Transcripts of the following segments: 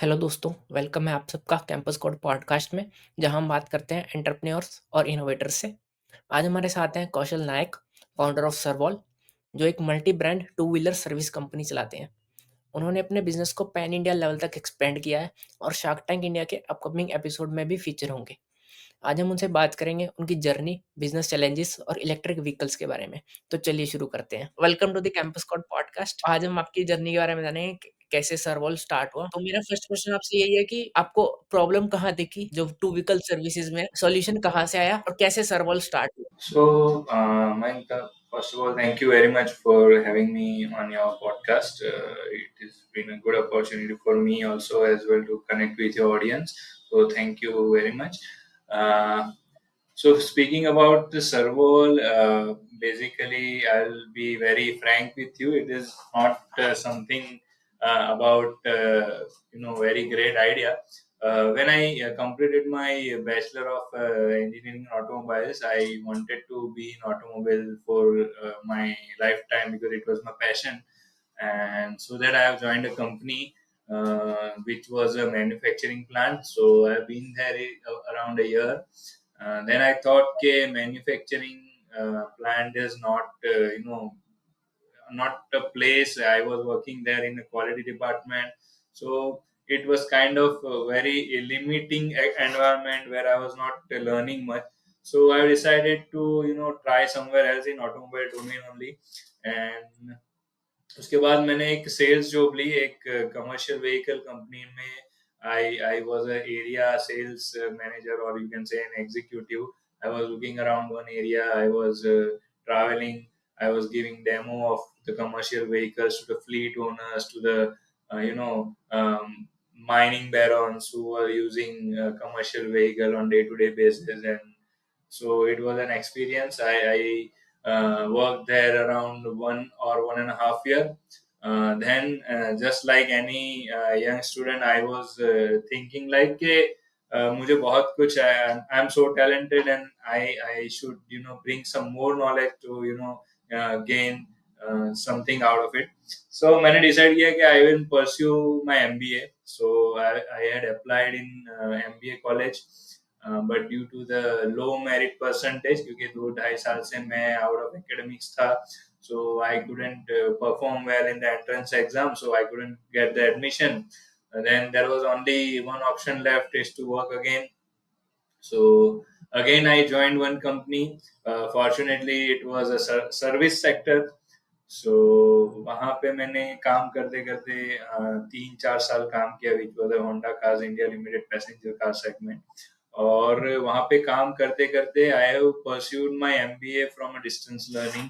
Hello दोस्तों, welcome है आप सबका कैंपस कोड पॉडकास्ट में, जहां हम बात करते हैं एंटरप्रेन्योर्स और इनोवेटर्स से। आज हमारे साथ हैं कौशल नायक, फाउंडर ऑफ सर्वॉल, जो एक multi brand two wheeler service company चलाते हैं। उन्होंने अपने बिजनेस को पैन इंडिया लेवल तक एक्सपेंड किया है और शार्क टैंक इंडिया के अपकमिंग एपिसोड में भी फीचर होंगे। आज हम उनसे बात करेंगे उनकी जर्नी, बिजनेस चैलेंजेस और इलेक्ट्रिक व्हीकल्स के बारे में। तो चलिए शुरू करते हैं। Welcome to the Campus Code podcast. आज हम आपकी जर्नी के बारे में जानेंगे कि कैसे सर्वॉल स्टार्ट हुआ। तो मेरा फर्स्ट क्वेश्चन आपसे यही है कि आपको प्रॉब्लम कहाँ दिखी जो टू व्हीकल सर्विसेज में, सॉल्यूशन कहाँ से आया और कैसे सर्वॉल स्टार्ट हुआ? Mayank, first of all, thank you very much for having me on your podcast. It has been a good opportunity for me also as well to connect with your audience. So thank you very much. Uh, so speaking about the servo, basically, I'll be very frank with you. It is not something about very great idea. When I completed my bachelor of engineering in automobiles, I wanted to be in automobile for my lifetime because it was my passion, and so that I have joined a company which was a manufacturing plant. So I've been there around a year. Then I thought, okay, manufacturing plant is not a place. I was working there in the quality department, so it was kind of a very limiting environment where I was not learning much. So I decided to try somewhere else in automobile domain only, and उसके बाद मैंने एक sales job ली एक commercial vehicle company में. I was a area sales manager, or you can say an executive. I was looking around one area. I was traveling. I was giving demo of the commercial vehicles to the fleet owners, to the mining barons who were using commercial vehicle on day-to-day basis. And so it was an experience. I worked there around 1 or 1.5 year. Then just like any young student, I was thinking like कि मुझे बहुत कुछ है. I'm so talented and I should bring some more knowledge to gain something out of it. So मैंने decide किया कि I will pursue my MBA. So I had applied in MBA college. But due to the low merit percentage, क्योंकि 2-2.5 साल से मैं out of academics था, so I couldn't perform well in the entrance exam, so I couldn't get the admission. And then there was only one option left, is to work again. So again I joined one company. Fortunately it was a service sector. So वहाँ पे मैंने काम करते करते 3-4 साल काम किया, which was Honda Cars India Limited passenger car segment. और वहाँ पे काम करते करते I have pursued my MBA from a distance learning.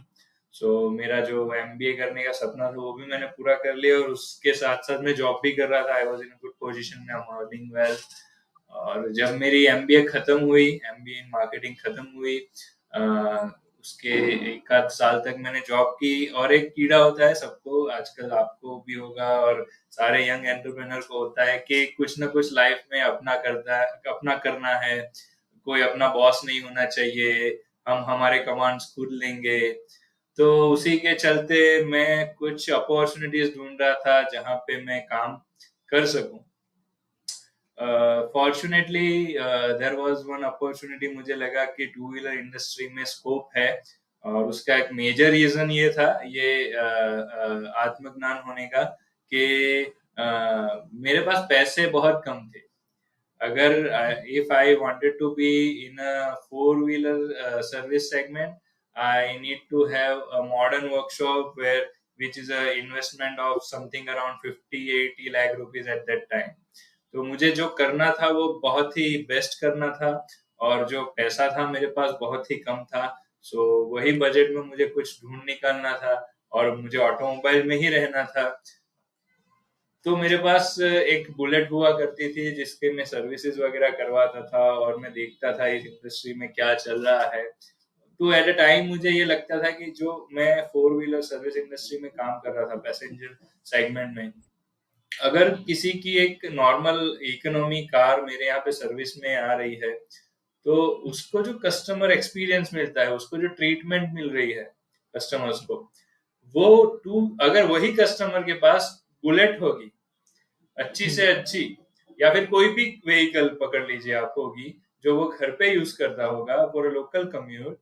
So मेरा जो एमबीए करने का सपना था वो भी मैंने पूरा कर लिया, और उसके साथ साथ मैं जॉब भी कर रहा था. I was in good position, I am earning well. और जब मेरी एमबीए खत्म हुई, एमबीए इन मार्केटिंग खत्म हुई, उसके 1 आध साल तक मैंने जॉब की. और एक कीड़ा होता है सबको, आजकल आपको भी होगा और सारे यंग एंटरप्रेन्योर को होता है कि कुछ ना कुछ लाइफ में अपना करना है. कोई अपना बॉस नहीं होना चाहिए, हम हमारे कमांड्स खुद लेंगे. तो उसी के चलते मैं कुछ अपॉर्चुनिटीज ढूंढ रहा था जहां पे मैं काम कर सकूं. Fortunately there was one opportunity. मुझे लगा कि टू व्हीलर इंडस्ट्री में स्कोप है, और उसका एक मेजर रीजन ये था, ये आत्मज्ञान होने का, कि मेरे पास पैसे बहुत कम थे. अगर if I wanted to be in a four-wheeler service segment, I need to have a modern workshop which is a investment of something around 50-80 lakh rupees at that time. तो मुझे जो करना था वो बहुत ही बेस्ट करना था, और जो पैसा था मेरे पास बहुत ही कम था. सो वही बजट में मुझे कुछ ढूंढ निकालना था, और मुझे ऑटोमोबाइल में ही रहना था. तो मेरे पास एक बुलेट हुआ करती थी जिसके मैं सर्विसेज वगैरह करवाता था, और मैं देखता था इस इंडस्ट्री में क्या चल रहा है. तो एट अ टाइम मुझे ये लगता था कि जो मैं फोर व्हीलर सर्विस इंडस्ट्री में काम कर रहा था पैसेंजर सेगमेंट में, अगर किसी की एक नॉर्मल इकोनॉमी कार मेरे यहाँ पे सर्विस में आ रही है, तो उसको जो कस्टमर एक्सपीरियंस मिलता है, उसको जो ट्रीटमेंट मिल रही है कस्टमर्स को, वो अगर वही कस्टमर के पास बुलेट होगी, अच्छी हुँ, से अच्छी, या फिर कोई भी व्हीकल पकड़ लीजिए आप होगी, जो वो घर पे यूज करता होगा फॉर लोकल कम्यूट,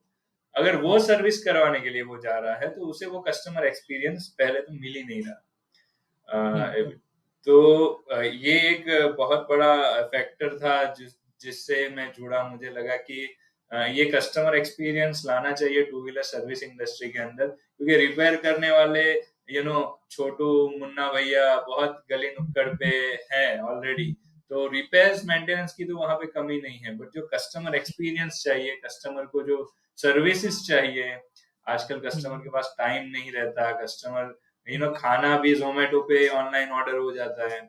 अगर वो हुँ, सर्विस करवाने के लिए वो जा रहा है, तो उसे वो कस्टमर एक्सपीरियंस पहले तो मिल ही नहीं रहा। हुँ, अ, तो ये एक बहुत बड़ा फैक्टर था जिससे मैं जुड़ा। मुझे लगा कि ये कस्टमर एक्सपीरियंस लाना चाहिए टू व्हीलर सर्विस इंडस्ट्री के अंदर, क्योंकि रिपेयर करने वाले छोटू मुन्ना भैया बहुत गली नुक्कड़ पे हैं ऑलरेडी। तो रिपेयर्स मेंटेनेंस की तो वहां पे कमी नहीं है, बट जो कस्टमर एक्सपीरियंस चाहिए, कस्टमर को जो सर्विसेज चाहिए, आजकल कस्टमर के हुँ, पास टाइम नहीं रहता। कस्टमर खाना भी जोमेटो पे ऑनलाइन ऑर्डर हो जाता है।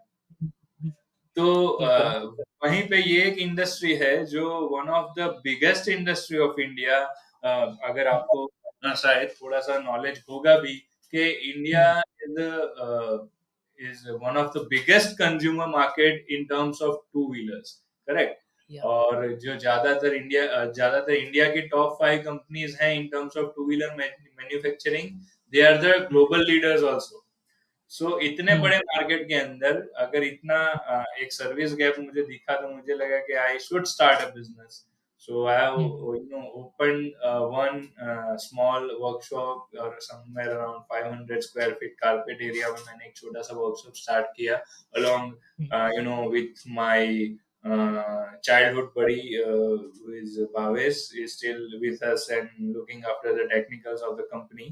हुँ, तो बिल्कुल। वहीं पे ये एक इंडस्ट्री है जो one of the biggest industry of India. अगर आपको शायद थोड़ा सा नॉलेज होगा भी कि India hmm, is is one of the biggest consumer market in terms of two wheelers, correct. या और जो ज्यादातर इंडिया की टॉप 5 कंपनीज हैं in terms of two wheeler manufacturing, they are the global leaders also. इतने हुँ, बड़े market के अंदर अगर इतना एक सर्विस गैप मुझे दिखा, तो मुझे लगा कि I should start a business. So I have um, open one small workshop और somewhere around 500 square feet carpet area में मैंने एक छोटा सा वर्कशॉप स्टार्ट किया, हुँ, along with my childhood buddy, who is Bhavesh, is still with us and looking after the technicals of the company.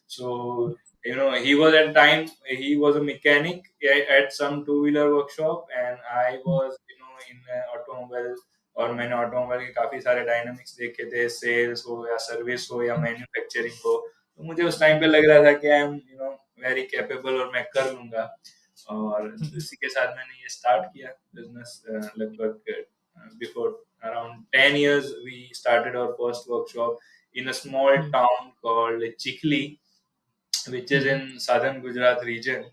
So he was at time, he was a mechanic at some two wheeler workshop, and I hmm, was in automobile। और मैंने automobile के काफी सारे dynamics देखे थे, sales हो या service हो या मैन्युफैक्चरिंग हो। तो मुझे उस टाइम पे लग रहा था कि आई एम वेरी कैपेबल और मैं कर लूंगा। और हुँ, इसी के साथ मैंने ये स्टार्ट किया बिजनेस। लगभग before around 10 years we started our first workshop in a small hmm, town called Chikhli, which is hmm, in southern Gujarat region,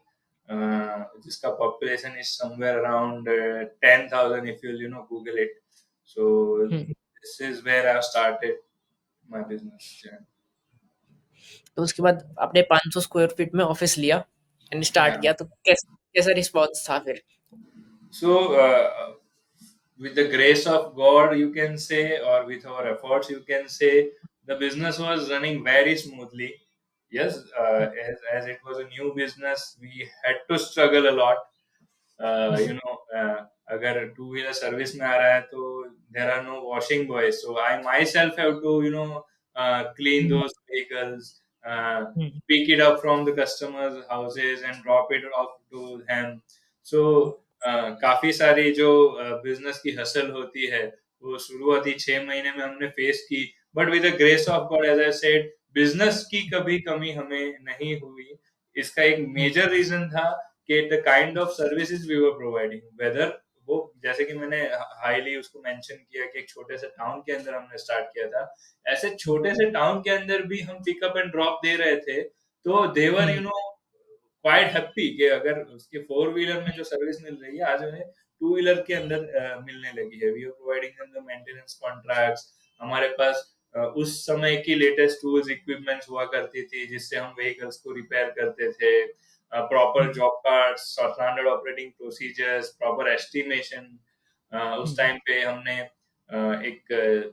जिसका population is somewhere around 10,000 if you'll Google it. So hmm. this is where I started my business journey. तो उसके बाद आपने 500 square feet में office लिया and start Yeah. किया तो कैसा रिस्पॉन्स था फिर? So with the grace of God, you can say, or with our efforts, you can say, the business was running very smoothly. Yes, hmm, as it was a new business, we had to struggle a lot. हुँ, अगर two wheeler service में आ रहा है तो there are no washing boys, so I myself have to clean um, those vehicles, um, pick it up from the customers houses and drop it off to them. So काफी सारी जो business की hustle होती है, वो शुरुआती 6 महीने में हमने फेस की। But with the grace of God, as I said, business की कभी कमी हमें नहीं हुई। इसका एक हुँ, मेजर रीजन था कि the kind of services we were providing, whether वो, जैसे कि मैंने हाईली उसको मेंशन किया कि एक छोटे से टाउन के अंदर हमने स्टार्ट किया था, ऐसे छोटे से टाउन के अंदर भी हम पिकअप एंड ड्रॉप दे रहे थे। तो देवर हुँ, क्वाइट हैप्पी कि अगर उसके फोर व्हीलर में जो सर्विस मिल रही है, आज उन्हें टू व्हीलर के अंदर मिलने लगी है। We are providing them the maintenance contracts. हमारे पास उस समय की लेटेस्ट टूल्स इक्विपमेंट्स हुआ करती थी, जिससे हम व्हीकल्स को रिपेयर करते थे। Proper um, job cards, standard operating procedures, proper estimation. उस हुँ, टाइम पे हमने एक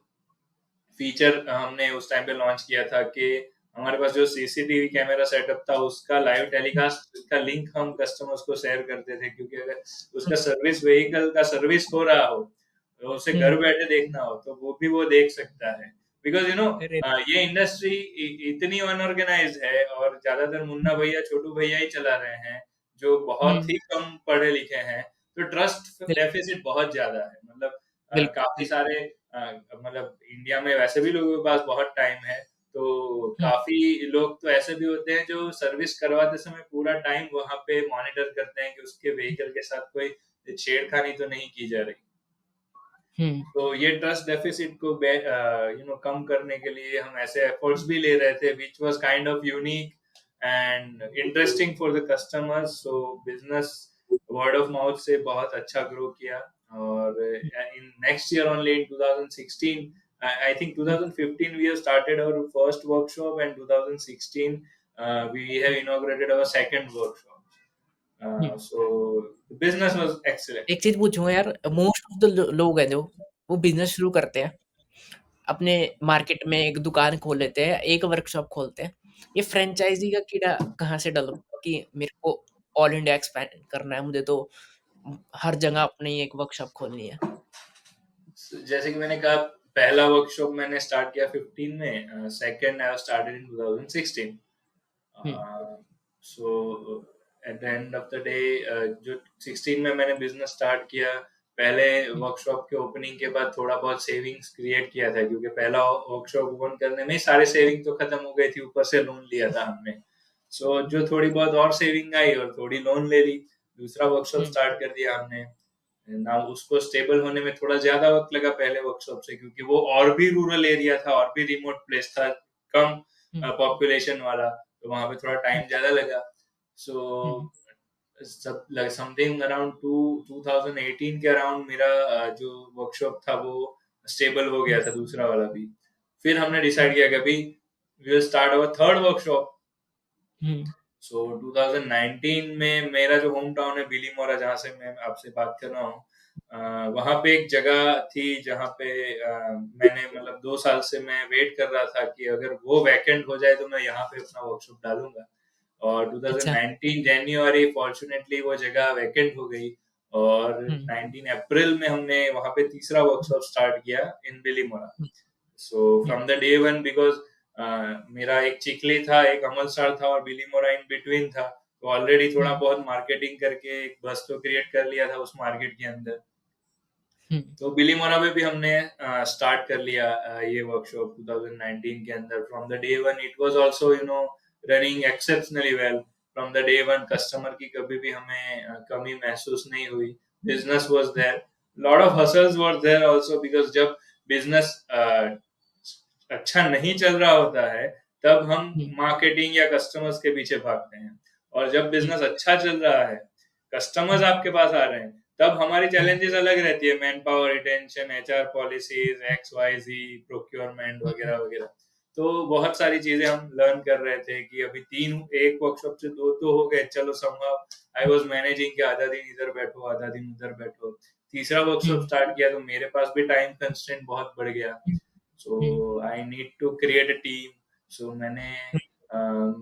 फीचर हमने उस टाइम पे लॉन्च किया था कि हमारे पास जो सीसीटीवी कैमरा सेटअप था, उसका लाइव टेलीकास्ट का लिंक हम कस्टमर्स को शेयर करते थे, क्योंकि अगर उसका सर्विस व्हीकल का सर्विस हो रहा हो, तो उसे घर हुँ, बैठे देखना हो, तो वो भी वो देख सकता है। बिकॉज अरे! ये इंडस्ट्री इतनी अनऑर्गेनाइज है, और ज्यादातर मुन्ना भैया छोटू भैया ही चला रहे हैं, जो बहुत हुँ, ही कम पढ़े लिखे हैं। तो ट्रस्ट बिल डेफिसिट बहुत ज्यादा है। मतलब बिल्कुल, काफी बिल्कुल। सारे मतलब इंडिया में वैसे भी लोगों के पास बहुत टाइम है, तो हुँ, काफी लोग तो ऐसे भी होते हैं जो सर्विस करवाते समय पूरा टाइम वहां पे मॉनिटर करते हैं कि उसके व्हीकल के साथ कोई छेड़खानी तो नहीं की जा रही। हुँ, तो ये ट्रस्ट डेफिसिट को कम करने के लिए हम ऐसे एफर्ट्स भी ले रहे थे, which was kind of unique and interesting for the customers. So business word of mouth से बहुत अच्छा ग्रो किया। और um, in next year only, in 2016, I think um, 2015 we have started our first workshop, and 2016 we have inaugurated our second workshop. Hmm. So the business was excellent. एक चीज़ पूछूँगा यार, most of the लोग हैं जो, वो business शुरू करते हैं, अपने मार्केट में एक दुकान खोल लेते हैं, एक वर्कशॉप खोलते हैं। ये फ्रैंचाइज़ी का कीड़ा कहाँ से डल कि मेरे को ऑल इंडिया एक्सपैंड करना है, मुझे तो हर जगह अपनी एक वर्कशॉप खोलनी है? जैसे कि मैंने कहा, पहला वर्कशॉप मैंने स्टार्ट किया 15 में, second I started in 2016। Hmm, so eight the end of the day, जो 16 में मैंने बिजनेस स्टार्ट किया, पहले हुँ, वर्कशॉप के ओपनिंग के बाद थोड़ा बहुत सेविंग्स क्रिएट किया था, क्योंकि पहला वर्कशॉप ओपन करने में ही सारे सेविंग तो खत्म हो गई थी, ऊपर से लोन लिया था हमने। जो थोड़ी बहुत और सेविंग आई और थोड़ी लोन ले ली, दूसरा वर्कशॉप हुँ, स्टार्ट कर दिया हमने। ना उसको स्टेबल होने में थोड़ा ज्यादा वक्त लगा पहले वर्कशॉप से, क्योंकि वो और भी रूरल एरिया था और भी रिमोट प्लेस था, कम हुँ, पॉपुलेशन वाला, तो वहां पे थोड़ा हुँ, टाइम ज्यादा लगा। सो हुँ, सब समथिंग अराउंड 2018 के अराउंड मेरा जो वर्कशॉप था वो स्टेबल हो गया हुँ, था, दूसरा वाला भी। फिर हमने हुँ, डिसाइड किया कि अभी we will start our third workshop. Um, so 2019 में मेरा जो होम टाउन है बिलीमोरा, जहाँ से मैं आपसे बात कर रहा हूँ, वहाँ पे एक जगह थी जहाँ पे मैंने मतलब 2 साल से मैं वेट कर रहा था कि अगर वो वैकेंट हो जाए तो मैं यहाँ पे अपना वर्कशॉप डालूंगा। और अच्छा, 2019 जनवरी फॉर्चुनेटली वो जगह वैकेंट हो गई, और हुँ, 19 अप्रैल में हमने वहाँ पे तीसरा वर्कशॉप स्टार्ट किया in Bilimora. Um, so um, from the day one, because मेरा एक चिखली था, एक अमलसार था और बिलीमोरा इन बिटवीन था, तो ऑलरेडी थोड़ा हुँ, बहुत मार्केटिंग करके एक बस तो क्रिएट कर लिया था उस मार्केट के अंदर। हुँ, तो बिलीमोरा में भी हमने स्टार्ट कर लिया ये वर्कशॉप 2019 के अंदर। From the day one it was also running exceptionally well. From the day one customer की कभी भी हमें कमी महसूस नहीं हुई। Business was there, lot of hassles were there also, because जब बिजनेस अच्छा नहीं चल रहा होता है, तब हम हुँ, मार्केटिंग या कस्टमर्स के पीछे भागते हैं। और जब हुँ, बिजनेस अच्छा चल रहा है, कस्टमर्स हुँ, आपके पास आ रहे हैं, तब हमारी हुँ, चैलेंजेस अलग रहती है, man power, retention, HR policies, X Y Z, procurement um, वगैरह वगैरह। तो बहुत सारी चीजें हम लर्न कर रहे थे कि अभी तीन, एक वर्कशॉप से दो तो हो गए, चलो समहाउ आई वाज मैनेजिंग कि आधा दिन इधर बैठो आधा दिन उधर बैठो। तीसरा वर्कशॉप हुँ, स्टार्ट किया तो मेरे पास भी टाइम कंस्ट्रेंट बहुत बढ़ गया। Um, so um, I need to create a team. So मैंने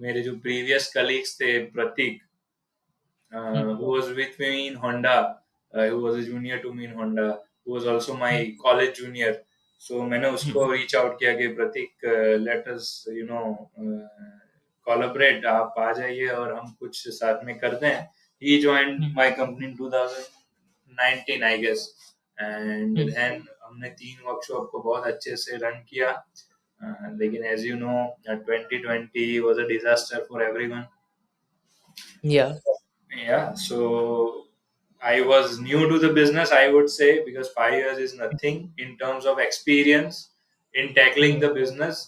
मेरे जो प्रीवियस कलीग्स थे, प्रतीक, हुँ, who was with me in Honda, who was a junior to me in Honda, who was also my college junior. So मैंने उसको हुँ, reach out किया कि प्रतीक, let us collaborate, आप आ जाइए और हम कुछ साथ में करते हैं। He joined hmm, my company in 2019 I guess, and hmm, then हमने 3 वर्कशॉप को बहुत अच्छे से रन किया। लेकिन as you know, 2020 was a disaster for everyone. yeah, Yeah, so I was new to the business, I would say, because 5 years is nothing in terms of experience in tackling hmm, the business.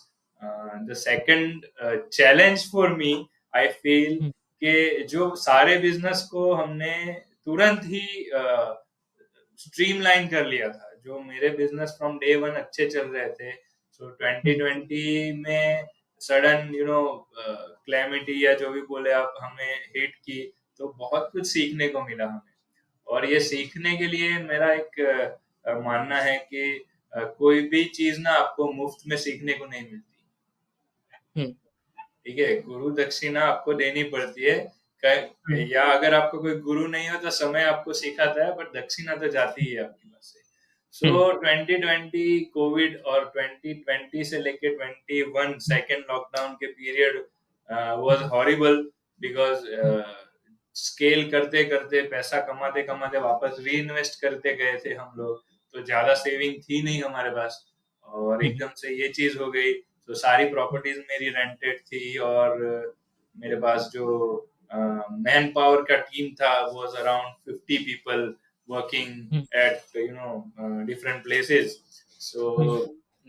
The second challenge for me, I feel हुँ, कि जो सारे business को हमने तुरंत ही streamline कर लिया था, जो मेरे बिजनेस फ्रॉम डे वन अच्छे चल रहे थे, सो हुँ, 2020 में सडन क्लैमिटी या जो भी बोले आप, हमें हिट की, तो बहुत कुछ सीखने को मिला हमें। और ये सीखने के लिए मेरा एक मानना है कि कोई भी चीज ना आपको मुफ्त में सीखने को नहीं मिलती। हुँ, ठीक है, गुरु दक्षिणा आपको देनी पड़ती है। हुँ, या अगर आपको कोई गुरु नहीं हो तो समय आपको सिखाता है, बट दक्षिणा तो जाती ही है आपके पास से। हुँ, सो 2020 कोविड और 2020 से लेके 21 हुँ, सेकेंड लॉकडाउन के period was hmm, horrible, because hmm, scale करते करते, पैसा कमाते कमाते वापस री इन्वेस्ट करते गए थे हम लोग, तो ज्यादा सेविंग थी नहीं हमारे पास, और हुँ, एकदम से ये चीज हो गई। तो सारी हुँ, प्रॉपर्टीज मेरी रेंटेड थी, और मेरे पास जो मैन पावर का टीम था was around 50 people um, working at different places. So um,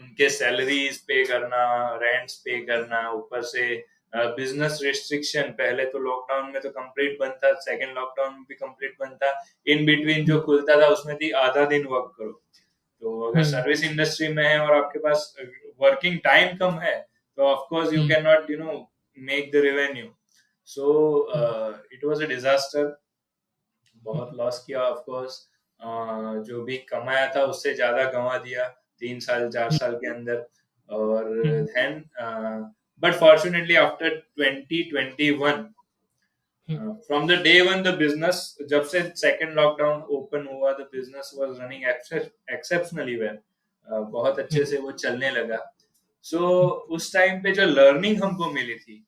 उनके सैलरीज पे करना, रेंट्स पे करना, ऊपर से बिजनेस रिस्ट्रिक्शन, पहले तो लॉकडाउन में तो कंप्लीट बंद था, सेकंड लॉकडाउन में भी कंप्लीट बंद था, इन बिटवीन जो हुँ, खुलता था उसमें थी आधा दिन वर्क करो। तो अगर हुँ, सर्विस इंडस्ट्री में है और आपके पास वर्किंग टाइम कम है, तो of course you hmm, can not make the revenue. So hmm, it was a disaster. बहुत लॉस किया ऑफ कोर्स। जो भी कमाया था उससे ज़्यादा गँवा दिया 3 साल 4 साल के अंदर। और then but fortunately after 2021 from the day one the business, जब से सेकंड लॉकडाउन ओपन हुआ the business was running exceptionally well. बहुत अच्छे से वो चलने लगा। सो उस टाइम पे जो लर्निंग हमको मिली थी,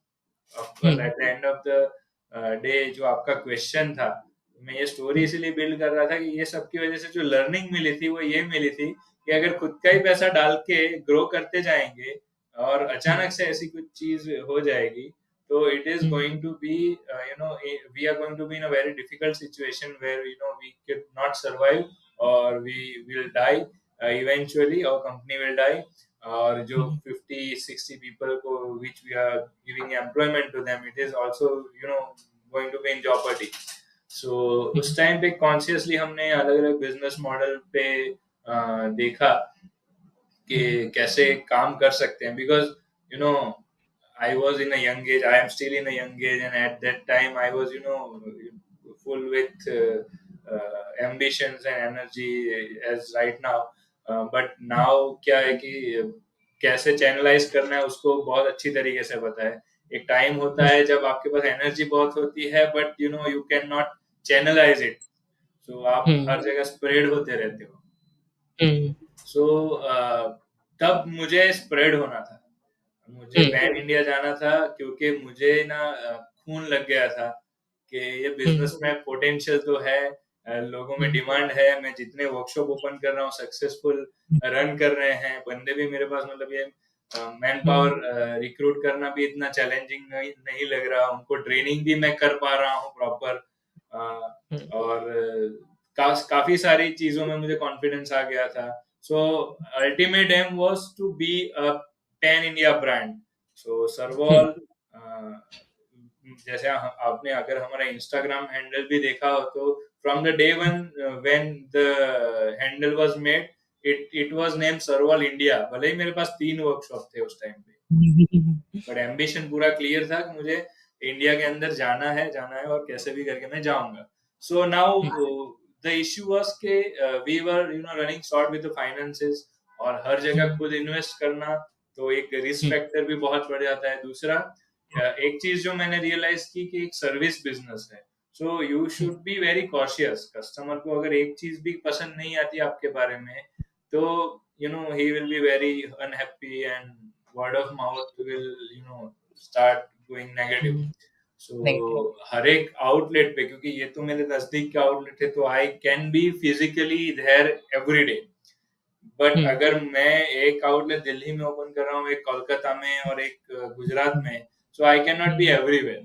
of course eight the end of the day, जो आपका क्वेश्चन था, मैं ये स्टोरी इसीलिए बिल्ड कर रहा था कि ये सब की वजह से जो लर्निंग मिली थी वो ये मिली थी कि अगर खुद का ही पैसा डाल के ग्रो करते जाएंगे और अचानक से ऐसी कुछ चीज हो जाएगी, तो it is going to be we are going to be in a very difficult situation where we could not survive, or we will die eventually, our company will die, और जो 50-60 people को which we are giving employment to them, it is also going to be in jeopardy. So उस time पे consciously हमने अलग अलग business model पे देखा कि कैसे काम कर सकते हैं, because you know I was in a young age. I am still in a young age, and at that time, I was, full with ambitions and energy as right now. But now क्या है कि कैसे channelise करना है उसको बहुत अच्छी तरीके से पता है। एक टाइम होता है जब आपके पास एनर्जी बहुत होती है, but you can not channelise it, so आप हर जगह स्प्रेड होते रहते हो। सो तब मुझे स्प्रेड होना था, मुझे पैन इंडिया जाना था, क्योंकि मुझे ना खून लग गया था कि ये बिजनेस में पोटेंशियल तो है, लोगों में डिमांड है, मैं जितने वर्कशॉप ओपन कर रहा हूँ सक्सेसफुल रन कर रहे हैं, बंदे भी मेरे पास, मतलब ये मैन पावर रिक्रूट करना भी इतना चैलेंजिंग नहीं लग रहा, उनको ट्रेनिंग भी मैं कर पा रहा हूँ प्रॉपर। और काफी सारी चीजों में मुझे कॉन्फिडेंस आ गया था। So ultimate aim was to be a pan India brand. So Servall, जैसे आपने अगर हमारा इंस्टाग्राम हैंडल भी देखा हो, तो from the day one when the handle was made, it was name Servall India. भले ही मेरे पास 3 वर्कशॉप थे उस टाइम पे, बट एम्बिशन पूरा क्लियर था कि मुझे इंडिया के अंदर जाना है और कैसे भी करके मैं जाऊंगा। So now the issue was के we were running short with the finances, और हर जगह खुद इन्वेस्ट करना, तो एक रिस्क फैक्टर भी बहुत बढ़ जाता है। दूसरा, एक चीज जो मैंने रियलाइज की कि एक सर्विस बिजनेस है, so you should be very cautious. Customer को अगर एक चीज भी पसंद नहीं आती आपके बारे में, तो he will be very unhappy, and word of mouth will start going negative. Negative. So हर एक आउटलेट पे, क्योंकि ये तो मेरे नजदीक का आउटलेट है, तो I can be physically there every day. But अगर मैं एक आउटलेट दिल्ली में ओपन कर रहा हूँ, एक कोलकाता में और एक गुजरात में, so I can not be everywhere.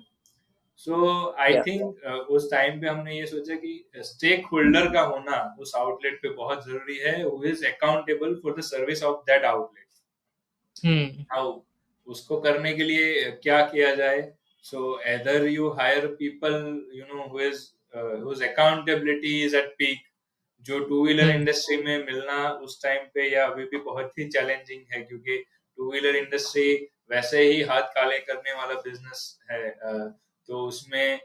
So I yeah think उस टाइम पे हमने ये सोचा कि स्टेक होल्डर का होना उस आउटलेट पे बहुत जरूरी है, who is accountable for the service of that outlet. How, उसको करने के लिए क्या किया जाए? So either you hire people whose accountability is at peak, जो टू व्हीलर इंडस्ट्री में मिलना उस टाइम पे या अभी भी बहुत ही चैलेंजिंग है, क्योंकि टू व्हीलर इंडस्ट्री वैसे ही हाथ काले करने वाला बिजनेस है। तो उसमें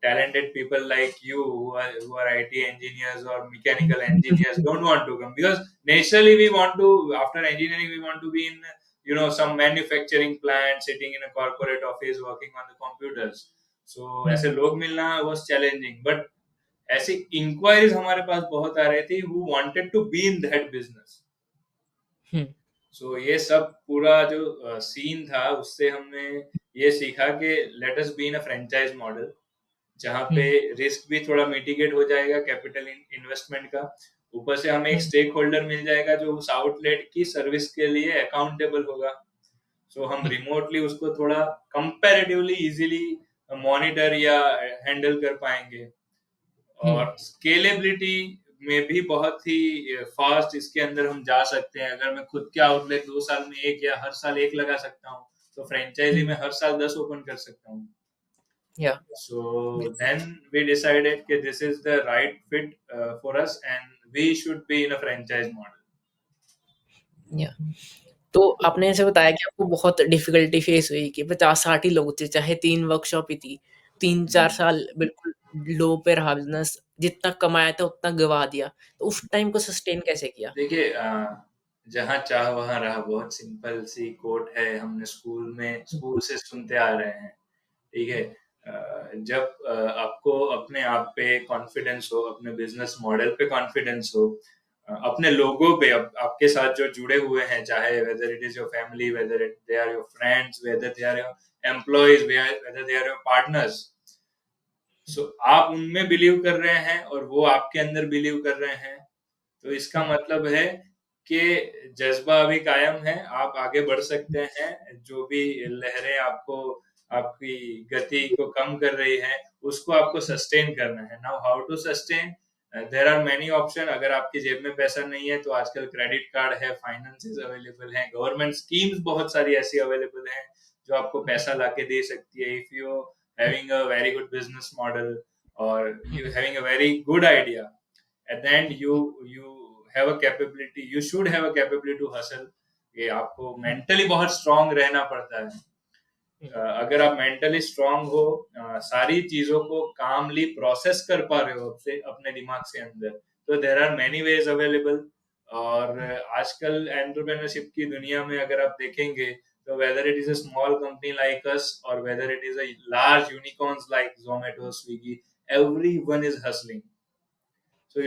talented people like you who are IT engineers or mechanical engineers don't want to come, because naturally we want to, after engineering we want to be in some manufacturing plant, sitting in a corporate office working on the computers. So ऐसे लोग मिलना was challenging, but ऐसी inquiries हमारे पास बहुत आ रही थी who wanted to be in that business. सो ये सब पूरा जो सीन था, उससे हमने ये सीखा कि let us be in a franchise model, जहाँ पे रिस्क भी थोड़ा मिटिगेट हो जाएगा कैपिटल इन्वेस्टमेंट का, ऊपर से हमें एक स्टेक होल्डर मिल जाएगा जो उस आउटलेट की सर्विस के लिए अकाउंटेबल होगा। सो हम रिमोटली उसको थोड़ा कंपैरेटिवली इजीली मॉनिटर या हैंडल कर पाएंगे, और स्केलेबिलिटी में भी बहुत ही फास्ट इसके अंदर हम जा सकते हैं। अगर मैं खुद के आउटलेट 2 साल में एक या हर साल एक लगा सकता हूँ, तो फ्रेंचाइजी में हर साल 10 ओपन कर सकता हूँ। या So then we decided that this is the right fit for us, and we should be in a franchise model. या तो आपने ऐसे बताया कि आपको बहुत डिफिकल्टी फेस हुई कि 50-60 ही लोग थे, चाहे 3 वर्कशॉप ही थी। 3-4 Hmm. साल बिल्कुल लो पे रहा बिज़नेस, जितना कमाया था उतना गँवा दिया। तो उस टाइम को सस्टेन कैसे किया? देखिए जहाँ चाह वहाँ राह बहुत सिंपल सी कोट है, हमने स्कूल से सुनते आ रहे हैं, ठीक है? जब आपको अपने आप पे कॉन्फिडेंस हो, अपने बिज़नेस मॉडल पे कॉन्फिडेंस हो, अपने लोगों पे आपके साथ जो जुड़े हुए हैं, चाहे whether it is your family, whether it they are your friends, whether they are your employees, whether they are your partners, so आप उनमें बिलीव कर रहे हैं और वो आपके अंदर बिलीव कर रहे हैं, तो इसका हुँ, मतलब है कि जज़्बा अभी कायम है, आप आगे बढ़ सकते हैं। जो भी लहरें आपको आपकी गति को कम कर रही हैं, उसको आपको हुँ, सस्टेन करना है। Now how to sustain? There are many option. अगर आपकी जेब में पैसा नहीं है, तो आजकल क्रेडिट कार्ड है, फाइनेंसेस अवेलेबल हैं, गवर्नमेंट स्कीम्स बहुत सारी ऐसी अवेलेबल हैं, जो आपको पैसा लाके दे सकती है। If you having a very good business model or you having a very good idea, at the end you have a capability, you should have a capability to hustle। ये आपको मेंटली बहुत स्ट्रांग रहना पड़ता है। अगर आप mentally strong हो, सारी चीजों को कामली प्रोसेस कर पा रहे हो अपने अपने दिमाग से अंदर, तो there are many ways available. और आजकल एंटरप्रेन्योरशिप की दुनिया में अगर आप देखेंगे, तो whether it is a small company like us और whether it is a large unicorns like Zomato, Swiggy, everyone is hustling। So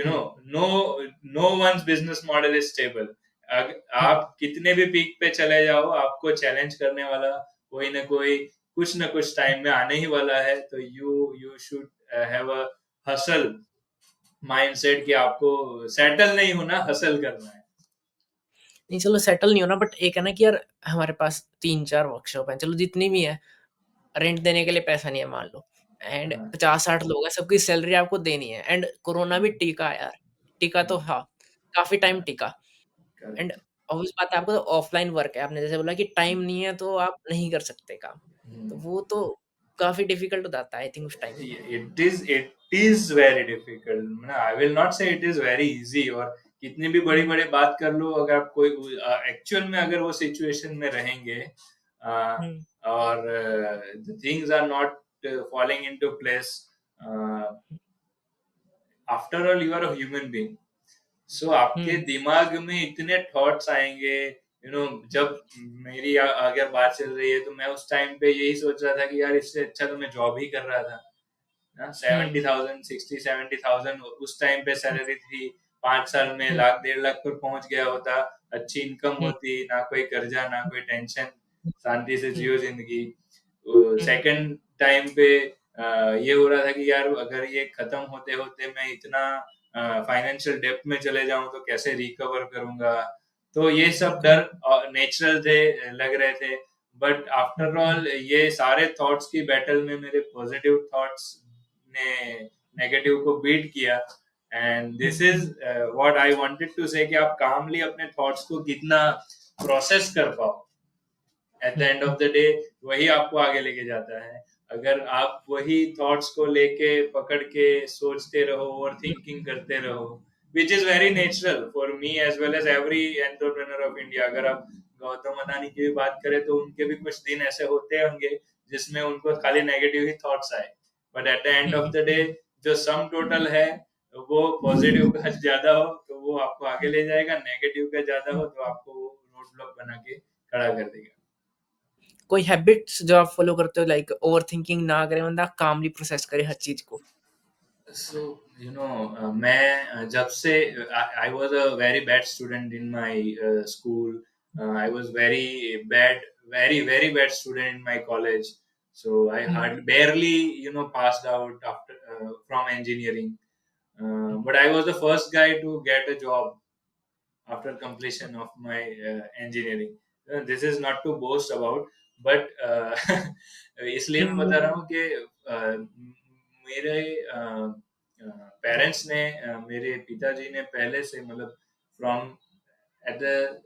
no one's business model is stable। आप कितने भी पीक पे चले जाओ, आपको चैलेंज करने वाला कोई ना कोई कुछ ना कुछ टाइम में आने ही वाला है। तो you should have a hustle mindset कि आपको सेटल नहीं होना, हसल करना है। नहीं चलो सेटल नहीं होना बट एक है ना कि यार हमारे पास 3-4 वर्कशॉप हैं, चलो जितनी भी हैं, रेंट देने के लिए पैसा नहीं है मान लो एंड हाँ, 50-60 लोग हैं, सबकी सैलरी आपको देनी है एंड कोरोना भी टिका यार, टिका तो हाँ, हाँ, काफ़ी टाइम टिका एंड करेक्ट। ऑब्वियस बात है आपको तो ऑफलाइन वर्क है, आपने जैसे बोला कि टाइम नहीं है तो आप नहीं कर सकते काम, तो वो तो काफ़ी डिफिकल्ट हो जाता है आई थिंक उस time. It is very difficult. I will not से इट इज वेरी इजी। और कितनी भी बड़ी हुँ, बड़ी बात कर लो, अगर आप कोई एक्चुअल में अगर वो सिचुएशन में रहेंगे, हुँ, और the things are not falling into place, after all you are a human being. So आपके हुँ, दिमाग में इतने थॉट्स आएंगे। जब मेरी अगर बात चल रही है, तो मैं उस टाइम पे यही सोच रहा था कि यार इससे अच्छा तो मैं जॉब ही कर रहा था ना। हुँ, 70,000, 60-70,000 उस टाइम पे हुँ, सैलरी थी। 5 साल में हुँ, लाख 1.5 लाख पर पहुंच गया होता। अच्छी इनकम हुँ, होती, ना कोई कर्जा ना कोई टेंशन, शांति से हुँ, जियो जिंदगी। हुँ, सेकंड टाइम पे ये हो रहा था कि यार अगर ये खत्म होते होते मैं इतना फाइनेंशियल डेप्थ में चले जाऊं, तो कैसे रिकवर करूंगा। तो ये सब बिल्कुल, डर नेचुरल थे, लग रहे थे। बट हुँ, आफ्टर ऑल ये सारे थॉट्स की बैटल में मेरे पॉजिटिव थॉट्स ने नेगेटिव को बीट किया। And um, this is what I wanted to say, कि आप कामली अपने थॉट्स को कितना प्रोसेस कर पाओ। At the hmm, end of the day वही आपको आगे लेके जाता है। अगर आप वही थॉट्स को लेके पकड़ के सोचते रहो और थिंकिंग करते रहो, which is very um, natural for me as well as every entrepreneur of India. अगर आप गौतम अदानी की भी बात करें, तो उनके भी कुछ दिन ऐसे होते होंगे जिसमें उनको खाली नेगेटिव ही थॉट्स आए। But at the end of hmm, the day जो सम टोटल है, वो पॉजिटिव का ज्यादा हो तो वो आपको आगे ले जाएगा, नेगेटिव का ज्यादा हुँ। हो तो आपको रोड ब्लॉक बना के खड़ा कर देगा। कोई हैबिट्स जो आप फॉलो करते हो लाइक ओवरथिंकिंग ना करे बंदा कामली प्रोसेस करे हर चीज़ को? सो मैं जब से I was a very bad student in my school. I was very very bad student in my college. So I hmm, hard barely passed out after from engineering, hmm, but I was the first guy to get a job after completion of my engineering। This is not to boast about, but इसलिए मैं हुँ, बता रहा हूँ कि मेरे parents ने, मेरे पिताजी ने पहले से, मतलब from at the